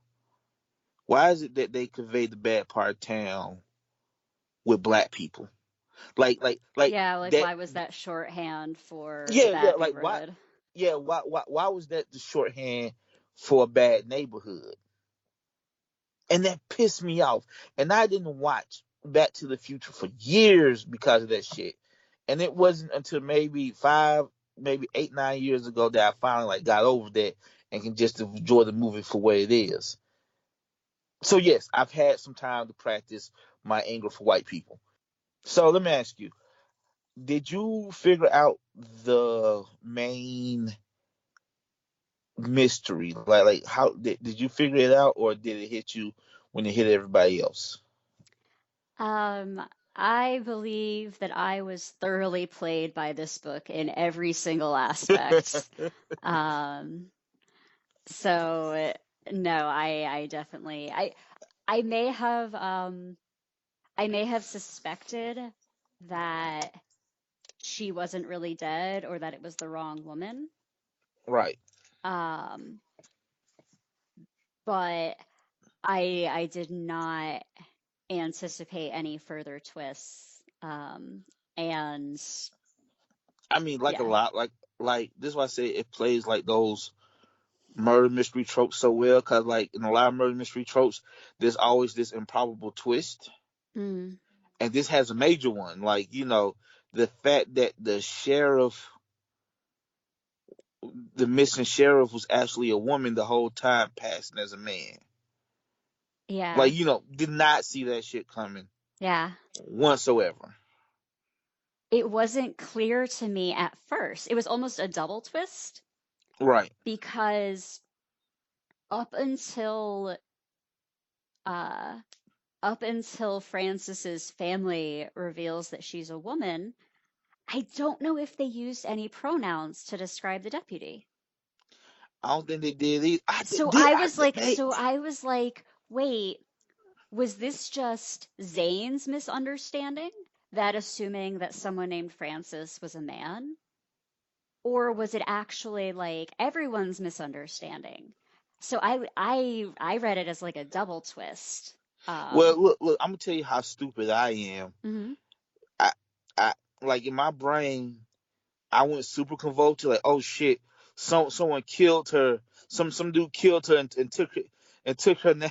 A: Why is it that they convey the bad part of town with black people? Like
B: Yeah, like
A: that.
B: why was that shorthand for a
A: Yeah,
B: bad
A: like why?
B: neighborhood?
A: Yeah, why was that the shorthand for a bad neighborhood? And that pissed me off. And I didn't watch Back to the Future for years because of that shit. And it wasn't until maybe 5, maybe 8, 9 years ago that I finally like got over that and can just enjoy the movie for what it is. So yes, I've had some time to practice my anger for white people. So let me ask you: did you figure out the main mystery? Like how did you figure it out, or did it hit you when it hit everybody else?
B: Um, I believe that I was thoroughly played by this book in every single aspect. Um, so no, I definitely I may have I may have suspected that she wasn't really dead or that it was the wrong woman.
A: Right.
B: Um, but I did not anticipate any further twists. And
A: I mean, like a
B: yeah.
A: lot, like this is why I say it plays like those murder mystery tropes so well, because like in a lot of murder mystery tropes, there's always this improbable twist,
B: Mm,
A: and this has a major one. Like the fact that the missing sheriff was actually a woman the whole time, passing as a man.
B: yeah.
A: Like did not see that shit coming
B: Yeah.
A: whatsoever.
B: It wasn't clear to me at first. It was almost a double twist
A: Right.
B: because up until uh up until Francis's family reveals that she's a woman, I don't know if they used any pronouns to describe the deputy.
A: I don't think they did either. I
B: So
A: did.
B: I
A: I
B: was like,
A: they.
B: wait, was this just Zane's misunderstanding? That assuming that someone named Francis was a man? Or was it actually like everyone's misunderstanding? So I read it as like a double twist.
A: Well, look. I'm gonna tell you how stupid I am.
B: Mhm.
A: I, I like in my brain, I went super convoluted. Like, oh shit, someone killed her. Some dude killed her and took her name.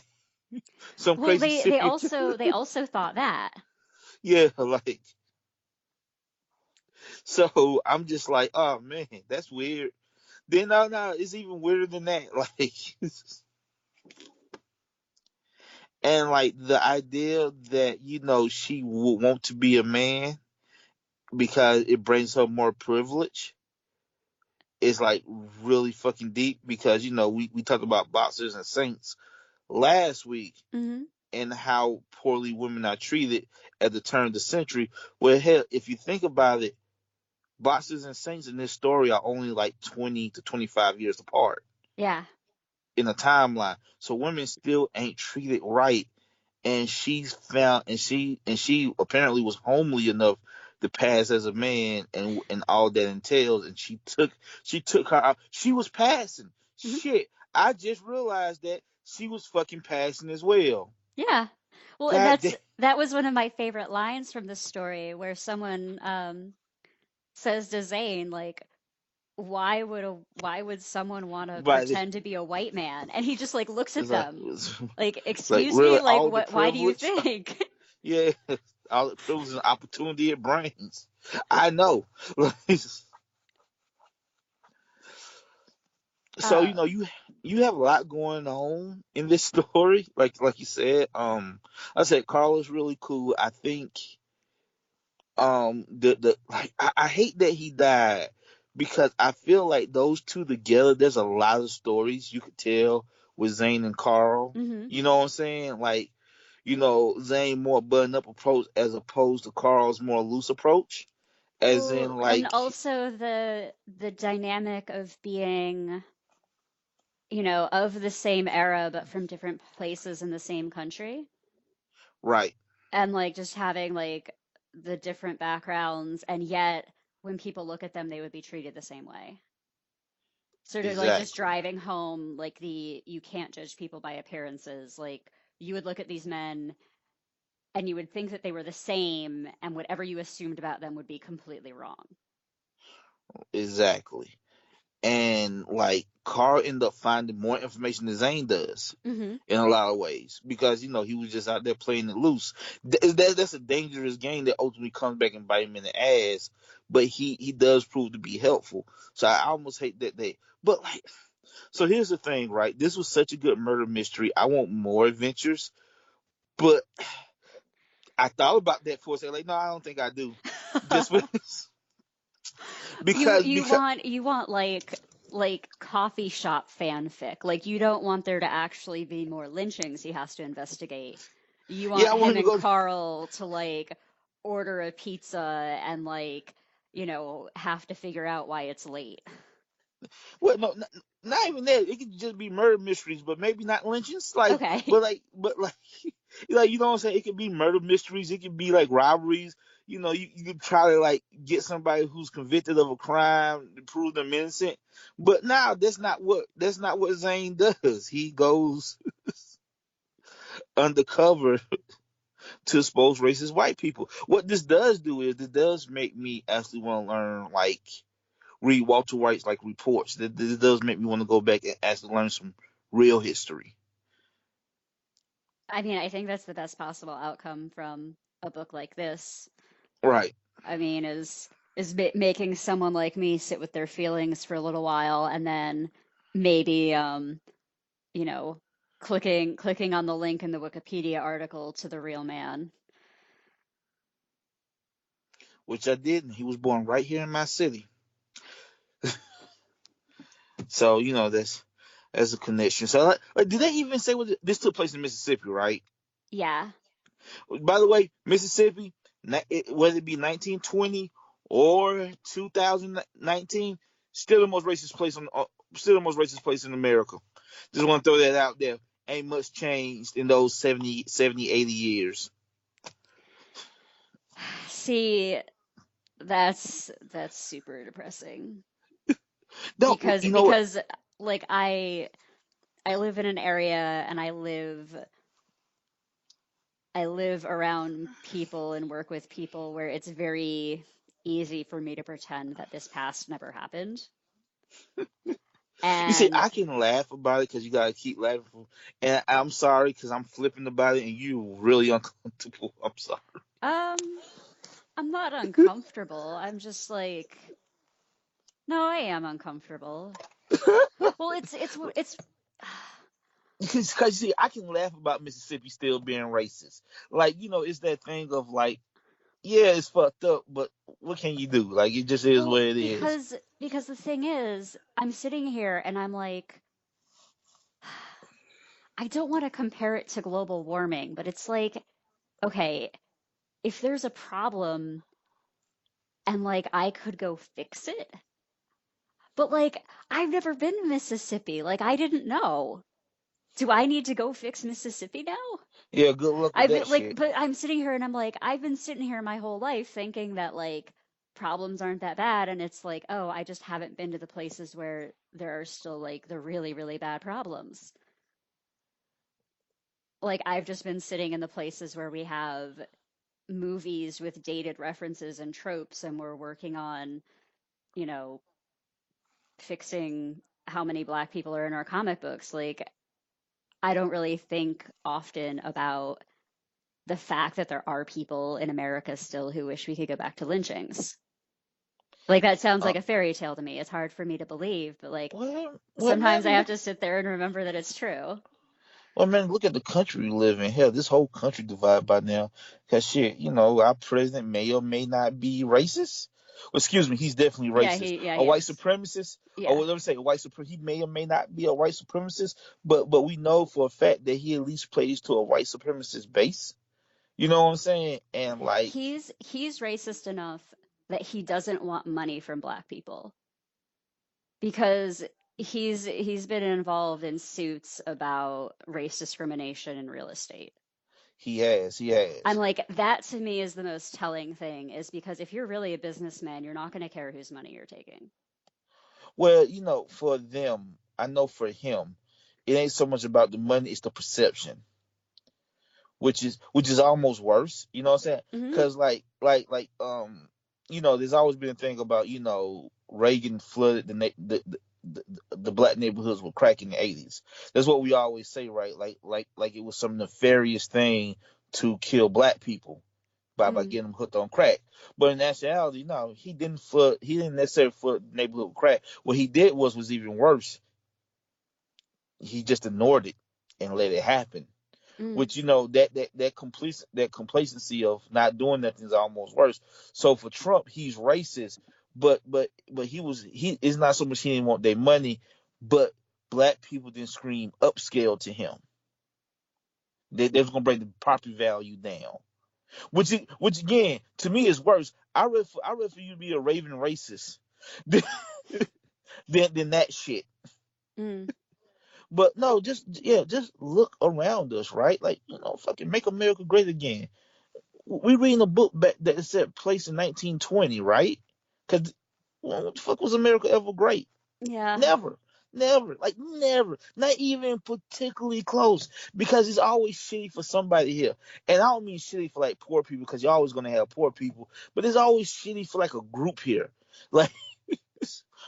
A: Some
B: Well,
A: crazy
B: they
A: serious.
B: also thought that.
A: Yeah, like so. I'm just like, oh man, that's weird. Then no, it's even weirder than that. Like, and like the idea that she would want to be a man because it brings her more privilege is like really fucking deep, because we talked about boxers and saints last week
B: Mhm.
A: and how poorly women are treated at the turn of the century. Well, hell, if you think about it, boxers and saints in this story are only like 20 to 25 years apart
B: Yeah.
A: in a timeline. So women still ain't treated right, and she apparently was homely enough to pass as a man and all that entails, and she took her out. She was passing.
B: Mhm.
A: Shit, I just realized that she was fucking passing as well.
B: Yeah. Well, and
A: God damn.
B: that was one of my favorite lines from the story where someone says to Zane like why would someone want to
A: But
B: pretend to be a white man? And he just like looks at them
A: it's
B: like,
A: like
B: "Excuse me,
A: really
B: like
A: all the
B: what why do you
A: privilege.
B: think?"
A: Yeah, all the privilege and opportunity it brings. I know. So
B: Uh,
A: you have a lot going on in this story, like you said. I said Carla's really cool. I think the like I hate that he died, because I feel like those two together, there's a lot of stories you could tell with Zane and Carl.
B: mhm.
A: You know what I'm saying? Like, Zane more button up approach as opposed to Carl's more loose approach. As
B: Well,
A: in,
B: and
A: like,
B: also the dynamic of being, of the same era but from different places in the same country.
A: right,
B: And like just having like the different backgrounds, and yet when people look at them, they would be treated the same way. Sort of like just
A: exactly,
B: driving home, like the you can't judge people by appearances. Like you would look at these men and you would think that they were the same, and whatever you assumed about them would be completely wrong.
A: exactly. And like Carl ended up finding more information than Zane does
B: Hmm.
A: in a lot of ways because he was just out there playing it loose. That's a dangerous game that ultimately comes back and bite him in the ass. But he does prove to be helpful. So I almost hate that they. But like, so here's the thing, right? This was such a good murder mystery. I want more adventures, but I thought about that for a second. Like, no, I don't think I do. Just
B: You
A: because
B: you
A: because
B: want you want like coffee shop fanfic. Like you don't want there to actually be more lynchings he has to investigate. You
A: yeah,
B: want
A: I want
B: him
A: him to
B: and
A: go.
B: Carl to like order a pizza and like, have to figure out why it's late.
A: Well, no, not even that. It could just be murder mysteries, but maybe not lynchings. Like,
B: Okay.
A: but like, like you know what I'm saying? It could be murder mysteries. It could be like robberies. You could try to like get somebody who's convicted of a crime to prove them innocent. But now that's not what Zane does. He goes undercover to expose racist white people. What this does do is it does make me actually want to learn, like, read Walter White's like reports. That does make me want to go back and actually learn some real history.
B: I mean, I think that's the best possible outcome from a book like this.
A: Right.
B: I mean, is making someone like me sit with their feelings for a little while and then maybe you know, clicking on the link in the Wikipedia article to the real man.
A: Which I did, and he was born right here in my city. So that's a connection. So did they even say what this took place in Mississippi, right?
B: Yeah.
A: By the way, Mississippi, whether it be 1920 or 2019, still the most racist place still the most racist place in America. Just want to throw that out there. Ain't much changed in those 80 years.
B: See, that's super depressing
A: No,
B: because
A: you know what?
B: like I live in an area and I live around people and work with people where it's very easy for me to pretend that this past never happened.
A: You see,
B: And
A: I can laugh about it because you gotta keep laughing. And I'm sorry because I'm flipping about it, and you really uncomfortable. I'm sorry.
B: um I'm not uncomfortable. I'm just like, no, I am uncomfortable. Well, it's
A: Because you see, I can laugh about Mississippi still being racist. Like, it's that thing of like, yeah, it's fucked up, but what can you do? Like, it just is
B: well,
A: what it is.
B: because the thing is, I'm sitting here and I'm like, I don't want to compare it to global warming, but it's like, okay, if there's a problem and like I could go fix it, but like I've never been to Mississippi, like I didn't know. Do I need to go fix Mississippi now?
A: Yeah, good luck with
B: I've
A: that
B: been like,
A: shit.
B: but I'm sitting here and I'm like, I've been sitting here my whole life thinking that like problems aren't that bad. And it's like, oh, I just haven't been to the places where there are still like the really, really bad problems. Like, I've just been sitting in the places where we have movies with dated references and tropes, and we're working on, you know, fixing how many black people are in our comic books. Like, I don't really think often about the fact that there are people in America still who wish we could go back to lynchings. Like that sounds
A: Uh,
B: like a fairy tale to me. It's hard for me to believe, but like
A: well,
B: sometimes I
A: man,
B: have
A: look.
B: to sit there and remember that it's true.
A: Well, man, look at the country we live in. Hell, this whole country divided by now. Cause shit, our president may or may not be racist. excuse me, he's definitely
B: Yeah,
A: racist.
B: he
A: A white
B: is.
A: supremacist, or
B: Yeah.
A: whatever say, a white supremacist. He may or may not be a white supremacist, but we know for a fact that he at least plays to a white supremacist base. You know what I'm saying? And like,
B: He's racist enough that he doesn't want money from black people because he's been involved in suits about race discrimination in real estate.
A: he
B: I'm
A: has.
B: like, that to me is the most telling thing, is because if you're really a businessman, you're not going to care whose money you're taking.
A: Well, for them, I know for him, it ain't so much about the money; it's the perception, which is almost worse. You know what I'm saying?
B: Hmm.
A: Because there's always been a thing about Reagan flooded the black neighborhoods with crack in the 80s. That's what we always say, right? Like it was some nefarious thing to kill black people by
B: Mm.
A: getting them hooked on crack. But in actuality, no, he didn't necessarily flood the neighborhood with crack. What he did was even worse. He just ignored it and let it happen.
B: Mm.
A: Which that complacency of not doing nothing is almost worse. So for Trump, he's racist, but he it's not so much he didn't want their money, but black people didn't scream upscale to him. They was gonna bring the property value down, which again to me is worse. I read for you to be a raving racist than that shit.
B: Mm.
A: But no, just look around us, right? Like fucking make America great again. We reading a book back that said place in 1920, right? Because what the fuck was America ever great?
B: Yeah.
A: Never, never, like never, not even particularly close. Because it's always shitty for somebody here, and I don't mean shitty for like poor people, because you're always gonna have poor people, but it's always shitty for like a group here, like.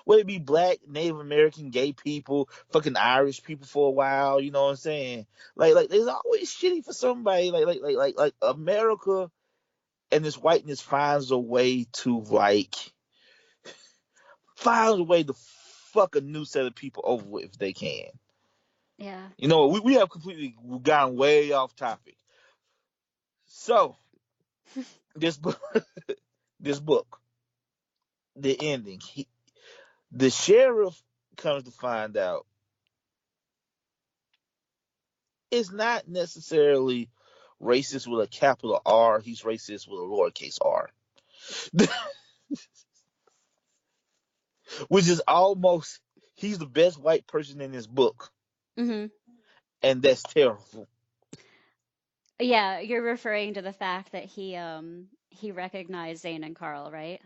A: Whether it be black, Native American, gay people, fucking Irish people for a while, you know what I'm saying? Like, there's always shitty for somebody. Like America and this whiteness finds a way to fuck a new set of people over with if they can.
B: Yeah.
A: We have completely gone way off topic. So this book, this book, the ending. The sheriff comes to find out it's not necessarily racist with a capital R. He's racist with a lowercase r, which is almost he's the best white person in this book,
B: Hmm.
A: and that's terrible.
B: Yeah, you're referring to the fact that he recognized Zane and Carl, right?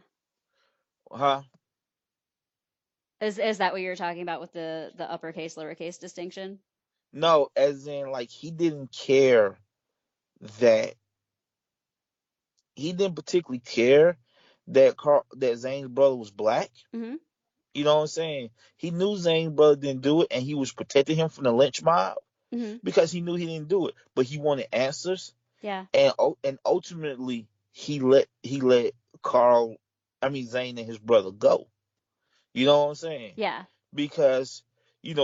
A: Huh?
B: Is that what you're talking about with the uppercase lowercase distinction?
A: No, as in like that he didn't particularly care that Zane's brother was black.
B: Hmm.
A: You know what I'm saying? He knew Zane's brother didn't do it, and he was protecting him from the lynch mob
B: Hmm.
A: because he knew he didn't do it, but he wanted answers,
B: Yeah.
A: and ultimately he let Carl, I mean Zane and his brother go. You know what I'm saying?
B: Yeah.
A: Because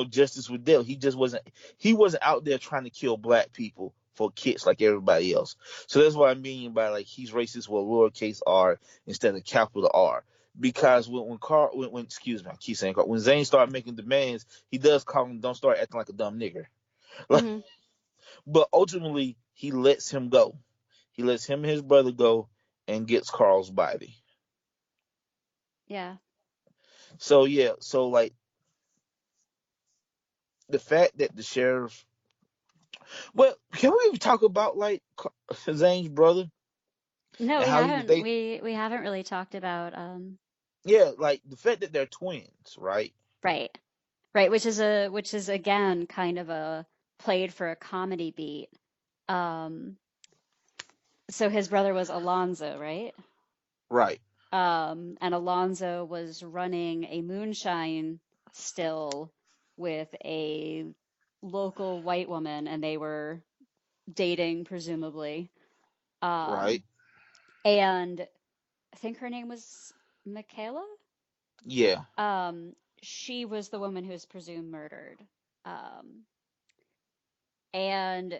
A: justice was dealt. He wasn't out there trying to kill black people for kicks like everybody else. So that's what I mean by like he's racist with a lowercase r instead of capital R. Because when Carl when excuse me, I keep saying Carl, when Zane started making demands, he does call him don't start acting like a dumb nigger. Like,
B: Hmm.
A: but ultimately he lets him go. He lets him and his brother go and gets Carl's body.
B: Yeah.
A: So yeah, so like the fact that the sheriff. Well, can we even talk about like Zane's brother
B: No,
A: and
B: we
A: how he was
B: haven't.
A: they?
B: We haven't really talked about
A: Yeah, like the fact that they're twins, right?
B: right. Right, which is again kind of a played for a comedy beat. Um, so his brother was Alonzo, right?
A: Right,
B: And Alonzo was running a moonshine still with a local white woman, and they were dating, presumably.
A: right.
B: Um, and I think her name was Michaela.
A: Yeah,
B: She was the woman who was presumed murdered. Um, and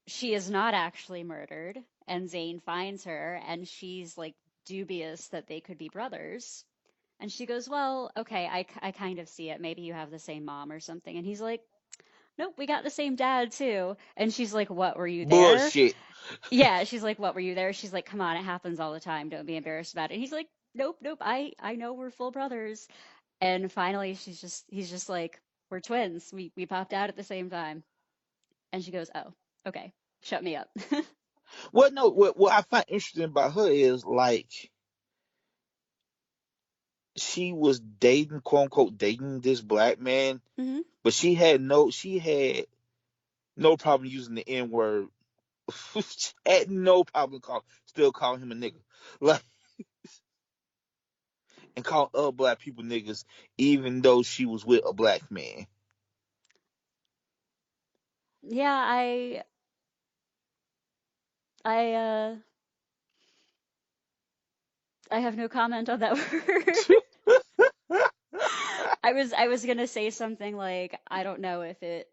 B: she is not actually murdered, and Zane finds her, and she's like dubious that they could be brothers. And she goes, well, okay, I kind of see it. Maybe you have the same mom or something. And he's like, nope, we got the same dad too. And she's like, what, were you there?
A: Bullshit.
B: Yeah, she's like, what, were you there? She's like, come on, it happens all the time. Don't be embarrassed about it. And he's like, nope, I know we're full brothers. And finally he's just like, we're twins. We popped out at the same time. And she goes, oh, okay, shut me up.
A: Well, no, what I find interesting about her is like she was dating, quote unquote, dating this black man,
B: Hmm.
A: but she had no problem using the N word. She had no problem still calling him a nigga, like, and calling other black people niggas, even though she was with a black man.
B: Yeah, I uh I have no comment on that word. I was gonna say something like I don't know if it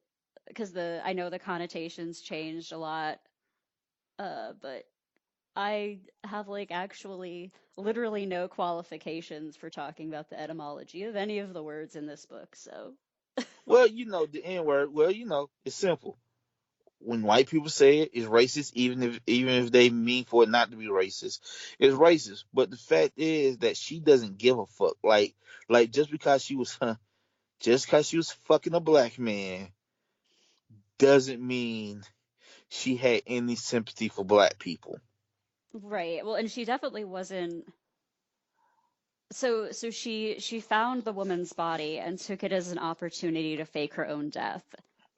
B: because the I know the connotations changed a lot, but I have like actually literally no qualifications for talking about the etymology of any of the words in this book, so
A: Well, the N word. Well, it's simple. When white people say it, it's racist, even if they mean for it not to be racist. It's racist. But the fact is that she doesn't give a fuck. Like just because she was fucking a black man doesn't mean she had any sympathy for black people.
B: right. Well, and she definitely wasn't. So she found the woman's body and took it as an opportunity to fake her own death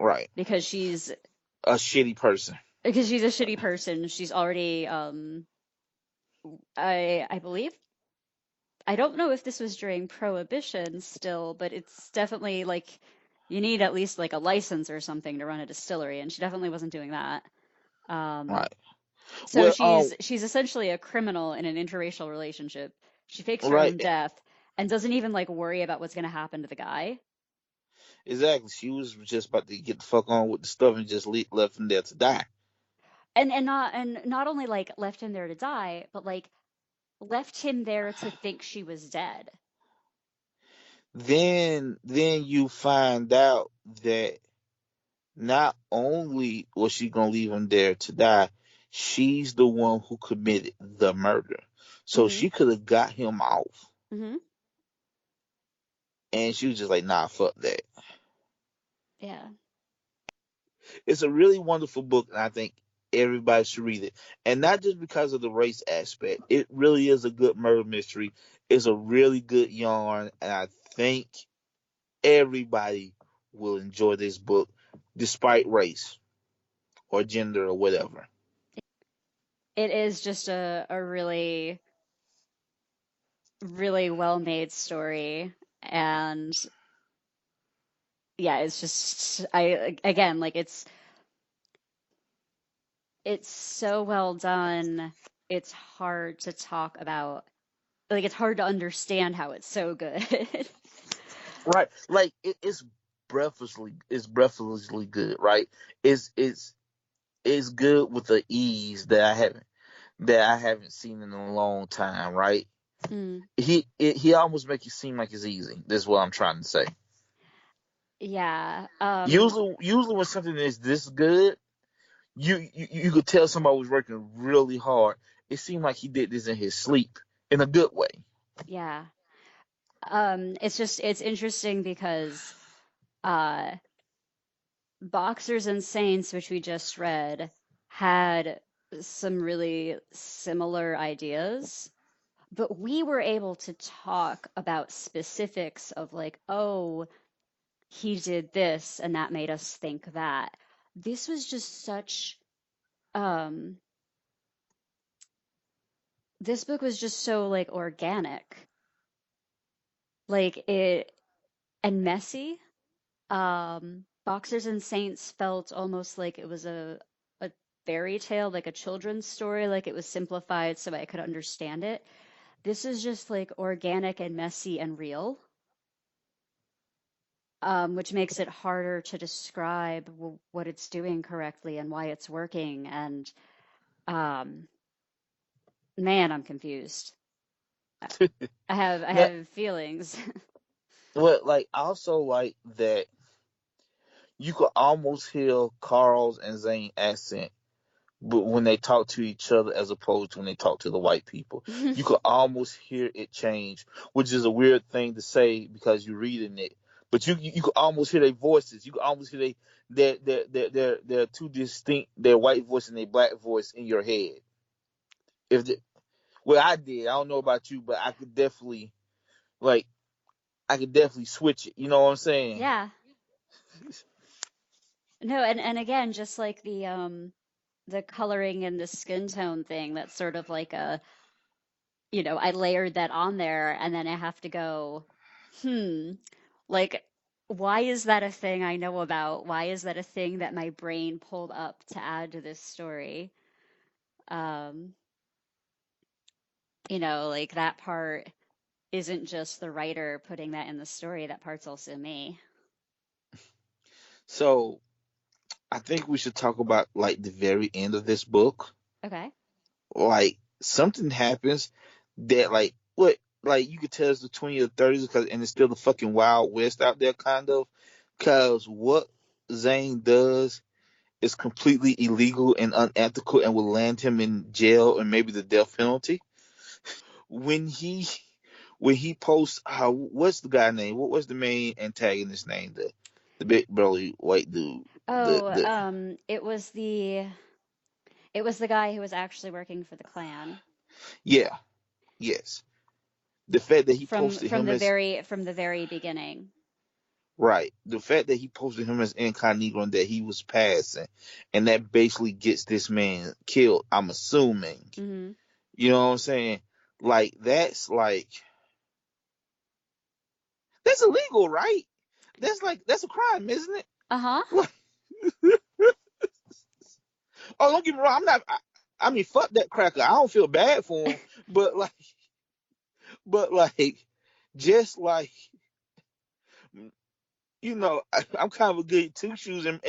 A: Right.
B: because
A: A shitty person.
B: she's a shitty person. She's already I believe I don't know if this was during Prohibition still, but it's definitely like you need at least like a license or something to run a distillery, and she definitely wasn't doing that. Um,
A: Right.
B: so
A: Well,
B: she's essentially a criminal in an interracial relationship. She fakes her own
A: right.
B: death and doesn't even like worry about what's going to happen to the guy.
A: Exactly. She was just about to get the fuck on with the stuff and just left him there to die.
B: And not only like left him there to die, but like left him there to think she was dead.
A: Then you find out that not only was she gonna leave him there to die, she's the one who committed the murder. So
B: Hmm.
A: she could have got him off,
B: Hmm.
A: and she was just like, "Nah, fuck that."
B: Yeah.
A: It's a really wonderful book, and I think everybody should read it. And not just because of the race aspect. It really is a good murder mystery. It's a really good yarn, and I think everybody will enjoy this book, despite race or gender or whatever.
B: It is just a really really well made story and yeah, it's just I again like it's so well done. It's hard to talk about. Like it's hard to understand how it's so good.
A: Right, like it's breathlessly good, right? It's good with the ease that I haven't seen in a long time, right?
B: Mm,
A: He almost make it seem like it's easy. That's what I'm trying to say.
B: yeah.
A: Usually when something is this good, you could tell somebody was working really hard. It seemed like he did this in his sleep in a good way.
B: Yeah. It's just it's interesting because uh Boxers and Saints, which we just read, had some really similar ideas. But we were able to talk about specifics of like, oh, he did this and that made us think that. This was just such um this book was just so like organic. Like it and messy. Boxers and Saints felt almost like it was a fairy tale, like a children's story, like it was simplified so I could understand it. This is just like organic and messy and real. Which makes it harder to describe what it's doing correctly and why it's working. And um, man, I'm confused. I
A: Now,
B: have feelings.
A: well, like I also like that you could almost hear Carl's and Zayn accent, but when they talk to each other as opposed to when they talk to the white people, you could almost hear it change, which is a weird thing to say because you're reading it. But you could almost hear their voices. You could almost hear their two distinct, their white voice and their black voice in your head. If the, well, I did. I don't know about you, but like I could definitely switch it. You know what I'm saying?
B: Yeah. No, and again, just like the coloring and the skin tone thing, that's sort of like a, I layered that on there and then I have to go, hmm, like, why is that a thing I know about? Why is that a thing that my brain pulled up to add to this story? Um, like that part isn't just the writer putting that in the story, that part's also me.
A: So I think we should talk about like the very end of this book.
B: Okay.
A: Like something happens that like you could tell it's the 20s or 30s because and it's still the fucking wild west out there kind of because what Zane does is completely illegal and unethical and will land him in jail and maybe the death penalty when he posts what's the guy name, what was the main antagonist name, the big burly white dude,
B: Oh,
A: the
B: it was the guy who was actually working for the Klan
A: yeah, yes, the fact that he
B: from
A: posted
B: from
A: him
B: the
A: as
B: very from the very beginning.
A: right. The fact that he posted him as Incognegro and that he was passing, and that basically gets this man killed, I'm assuming.
B: Hmm.
A: You know what I'm saying? Like, that's illegal, right? That's a crime, isn't it?
B: Uh-huh.
A: Like, oh, don't get me wrong. I mean, fuck that cracker. I don't feel bad for him, but like, just like I'm kind of a good two shoes and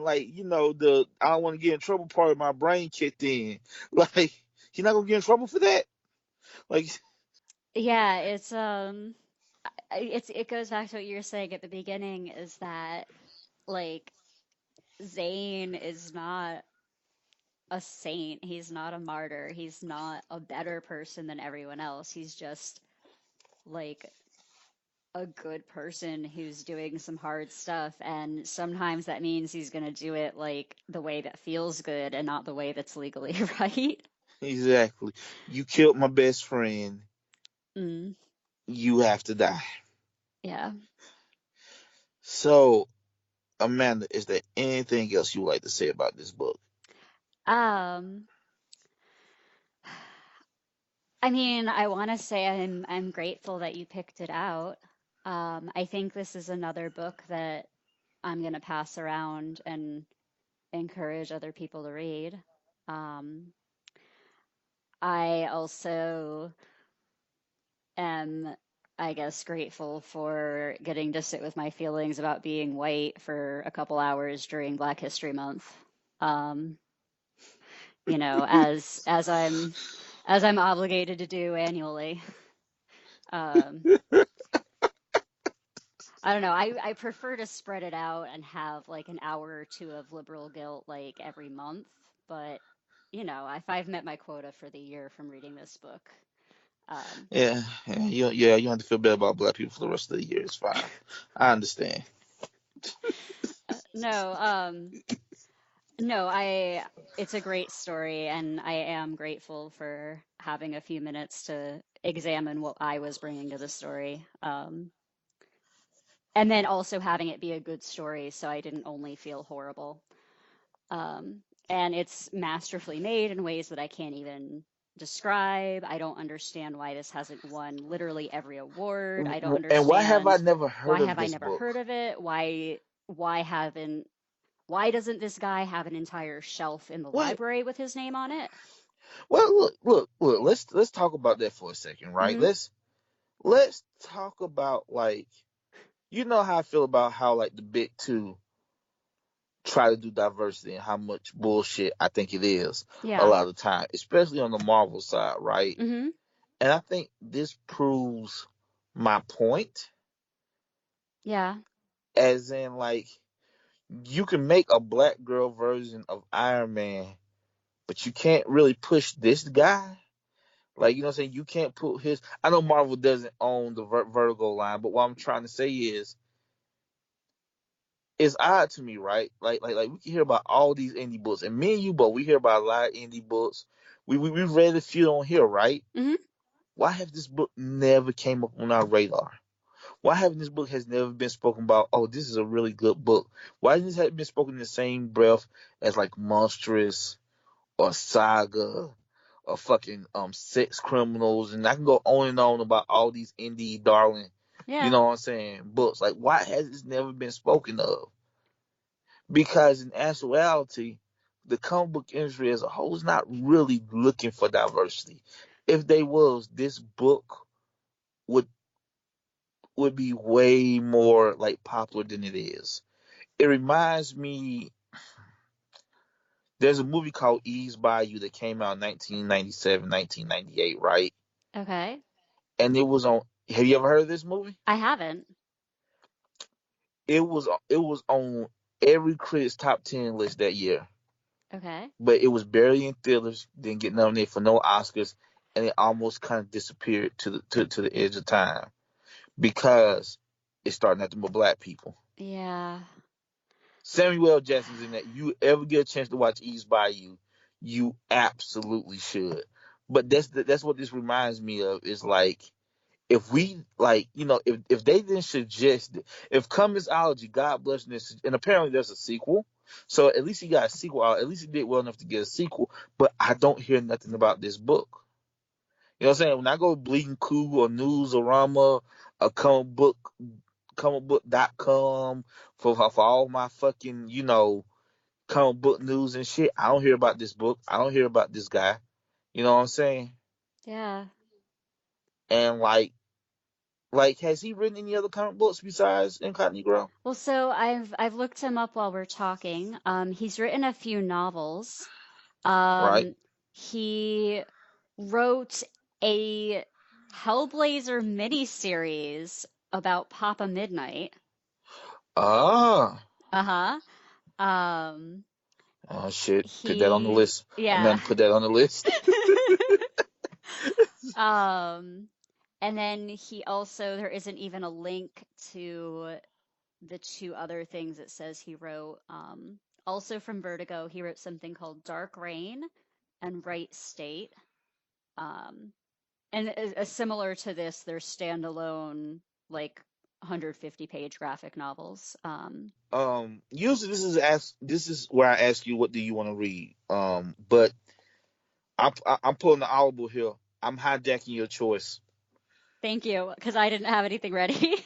A: like the I don't want to get in trouble part of my brain kicked in. Like you're not gonna get in trouble for that. Like
B: Yeah, it goes back to what you were saying at the beginning, is that like Zane is not a saint, he's not a martyr, he's not a better person than everyone else. He's just like a good person who's doing some hard stuff, and sometimes that means he's going to do it like the way that feels good and not the way that's legally right.
A: exactly, you killed my best friend.
B: Mm,
A: You have to die.
B: yeah.
A: So Amanda, is there anything else you would like to say about this book?
B: Um, I mean, I want to say I'm grateful that you picked it out. I think this is another book that I'm going to pass around and encourage other people to read. Um, I also am, I guess, grateful for getting to sit with my feelings about being white for a couple hours during Black History Month. Um, as I'm obligated to do annually. Um, I don't know. I prefer to spread it out and have like an hour or two of liberal guilt like every month. But if I've met my quota for the year from reading this book, um,
A: Yeah, you don't have to feel bad about black people for the rest of the year. It's fine. I understand.
B: no, no, it's a great story, and I am grateful for having a few minutes to examine what I was bringing to the story. And then also having it be a good story so I didn't only feel horrible. Um, and it's masterfully made in ways that I can't even describe. I don't understand why this hasn't won literally every award. I don't
A: And why have I
B: understand
A: never
B: why
A: heard of
B: have I
A: this
B: never
A: book?
B: heard of it? Why haven't why doesn't this guy have an entire shelf in the
A: What?
B: library with his name on it?
A: Well, look. Let's talk about that for a second, right?
B: Hmm.
A: Let's talk about like how I feel about how like the big two try to do diversity and how much bullshit I think it is a
B: Yeah.
A: lot of the time, especially on the Marvel side, right?
B: Hmm.
A: And I think this proves my point,
B: Yeah.
A: as in, like, you can make a black girl version of Iron Man, but you can't really push this guy. Like, you know what I'm saying? You can't put his. I know Marvel doesn't own the Vertigo line, but what I'm trying to say is, it's odd to me, right? Like we can hear about all these indie books, and me and you both, we hear about a lot of indie books. We've read a few on here, right?
B: Hmm.
A: Why have this book never came up on our radar? Why haven't this book has never been spoken about? Oh, this is a really good book. Why hasn't this been spoken in the same breath as like Monstrous or Saga or fucking Sex Criminals? And I can go on and on about all these indie darling, you
B: Yeah.
A: know what I'm saying, books. Like, why has this never been spoken of? Because in actuality, the comic book industry as a whole is not really looking for diversity. If they was, this book would be way more like popular than it is. It reminds me, there's a movie called Ease by You that came out in 1997, 1998, right?
B: Okay.
A: And it was on, have you ever heard of this movie?
B: I haven't.
A: It was on every critic's top 10 list that year.
B: Okay.
A: But it was barely in theaters, didn't get nominated for no Oscars, and it almost kind of disappeared to the edge of time because it's starting nothing but black people.
B: Yeah.
A: Samuel L. Jackson's in that. You ever get a chance to watch East by You, you absolutely should. But that's what this reminds me of. Is like, if we, like, if they didn't suggest it, if Comixology, God bless this, and apparently there's a sequel, so at least he got a sequel out. At least he did well enough to get a sequel. But I don't hear nothing about this book. You know what I'm saying? When I go to Bleeding Cool or Newsarama, a comicbook.com for all my fucking, comic book news and shit, I don't hear about this book. I don't hear about this guy. You know what I'm saying?
B: Yeah.
A: And like, has he written any other comic books besides Incognegro?
B: Well, so I've looked him up while we're talking. He's written a few novels.
A: Right?
B: Um, he wrote a Hellblazer miniseries about Papa Midnight.
A: Ah.
B: Uh-huh. Um,
A: Oh shit. Put that on the
B: he,
A: list.
B: yeah.
A: Amanda, put that on the list.
B: Um, and then there isn't even a link to the two other things it says he wrote. Also from Vertigo, he wrote something called Dark Rain and Right State. Um, and similar to this, they're standalone, like 150-page graphic novels.
A: Usually this is where I ask you what do you want to read. But I'm pulling the audible here. I'm hijacking your choice.
B: Thank you, because I didn't have anything ready.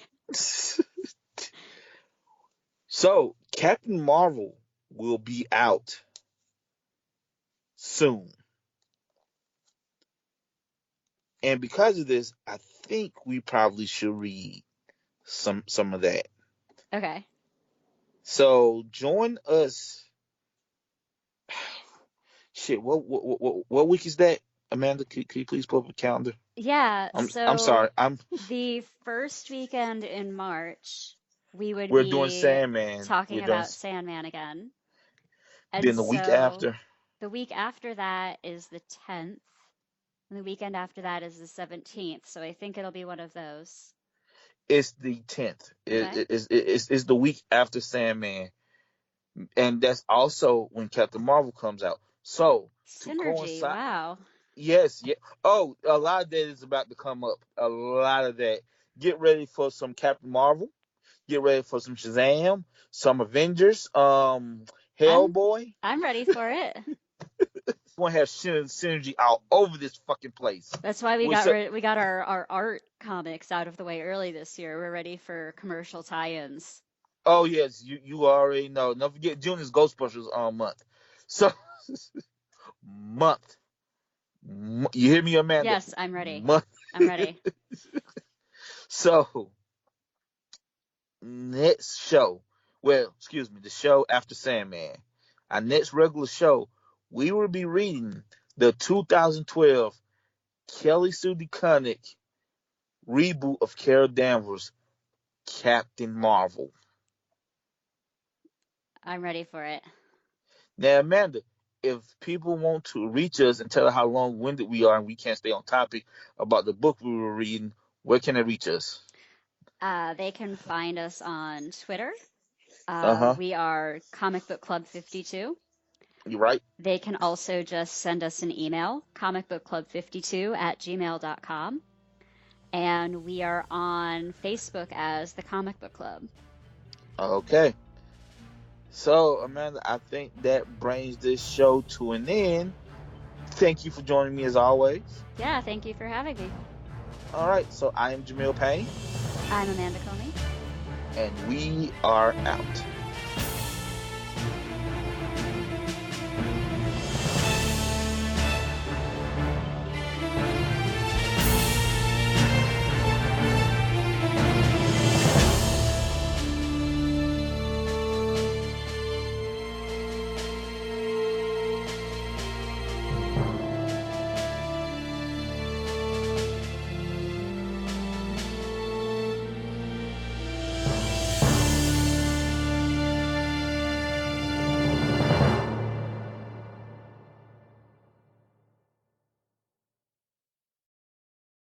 A: So Captain Marvel will be out soon. And because of this, I think we probably should read some of that.
B: Okay.
A: So join us. Shit, what week is that? Amanda, could you please pull up a calendar?
B: Yeah,
A: I'm sorry.
B: so the first weekend in March, we would
A: We're doing
B: be
A: Sandman.
B: talking about Sandman again. And
A: Then the week
B: so
A: after,
B: the week after that is the 10th, and the weekend after that is the 17th. So I think it'll be one of those.
A: it's the 10th.
B: Okay.
A: It's the week after Sandman, and that's also when Captain Marvel comes out. So to
B: Synergy.
A: coincide,
B: Wow.
A: yes, yeah. Oh, a lot of that is about to come up. A lot of that. Get ready for some Captain Marvel. Get ready for some Shazam, some Avengers,
B: I'm
A: Hellboy.
B: I'm ready for it.
A: We're gonna have synergy all over this fucking place.
B: That's why
A: We said,
B: we got our art comics out of the way early this year. We're ready for commercial tie-ins.
A: oh yes, you already know. Don't forget June is Ghostbusters month. So month. You hear me, Amanda?
B: Yes, I'm ready.
A: Month.
B: I'm ready.
A: So next show, well, excuse me, the show after Sandman, our next regular show, we will be reading the 2012 Kelly Sue DeConnick reboot of Carol Danvers, Captain Marvel.
B: I'm ready for it.
A: Now, Amanda, if people want to reach us and tell us how long-winded we are and we can't stay on topic about the book we were reading, where can they reach us?
B: They can find us on Twitter.
A: Uh-huh.
B: We are Comic Book Club 52.
A: You right?
B: They can also just send us an email, comicbookclub52@gmail.com. And we are on Facebook as the Comic Book Club.
A: Okay. So, Amanda, I think that brings this show to an end. Thank you for joining me as always.
B: Yeah, thank you for having me.
A: All right, so I am Jamill Payne.
B: I'm Amanda Comey.
A: And we are out.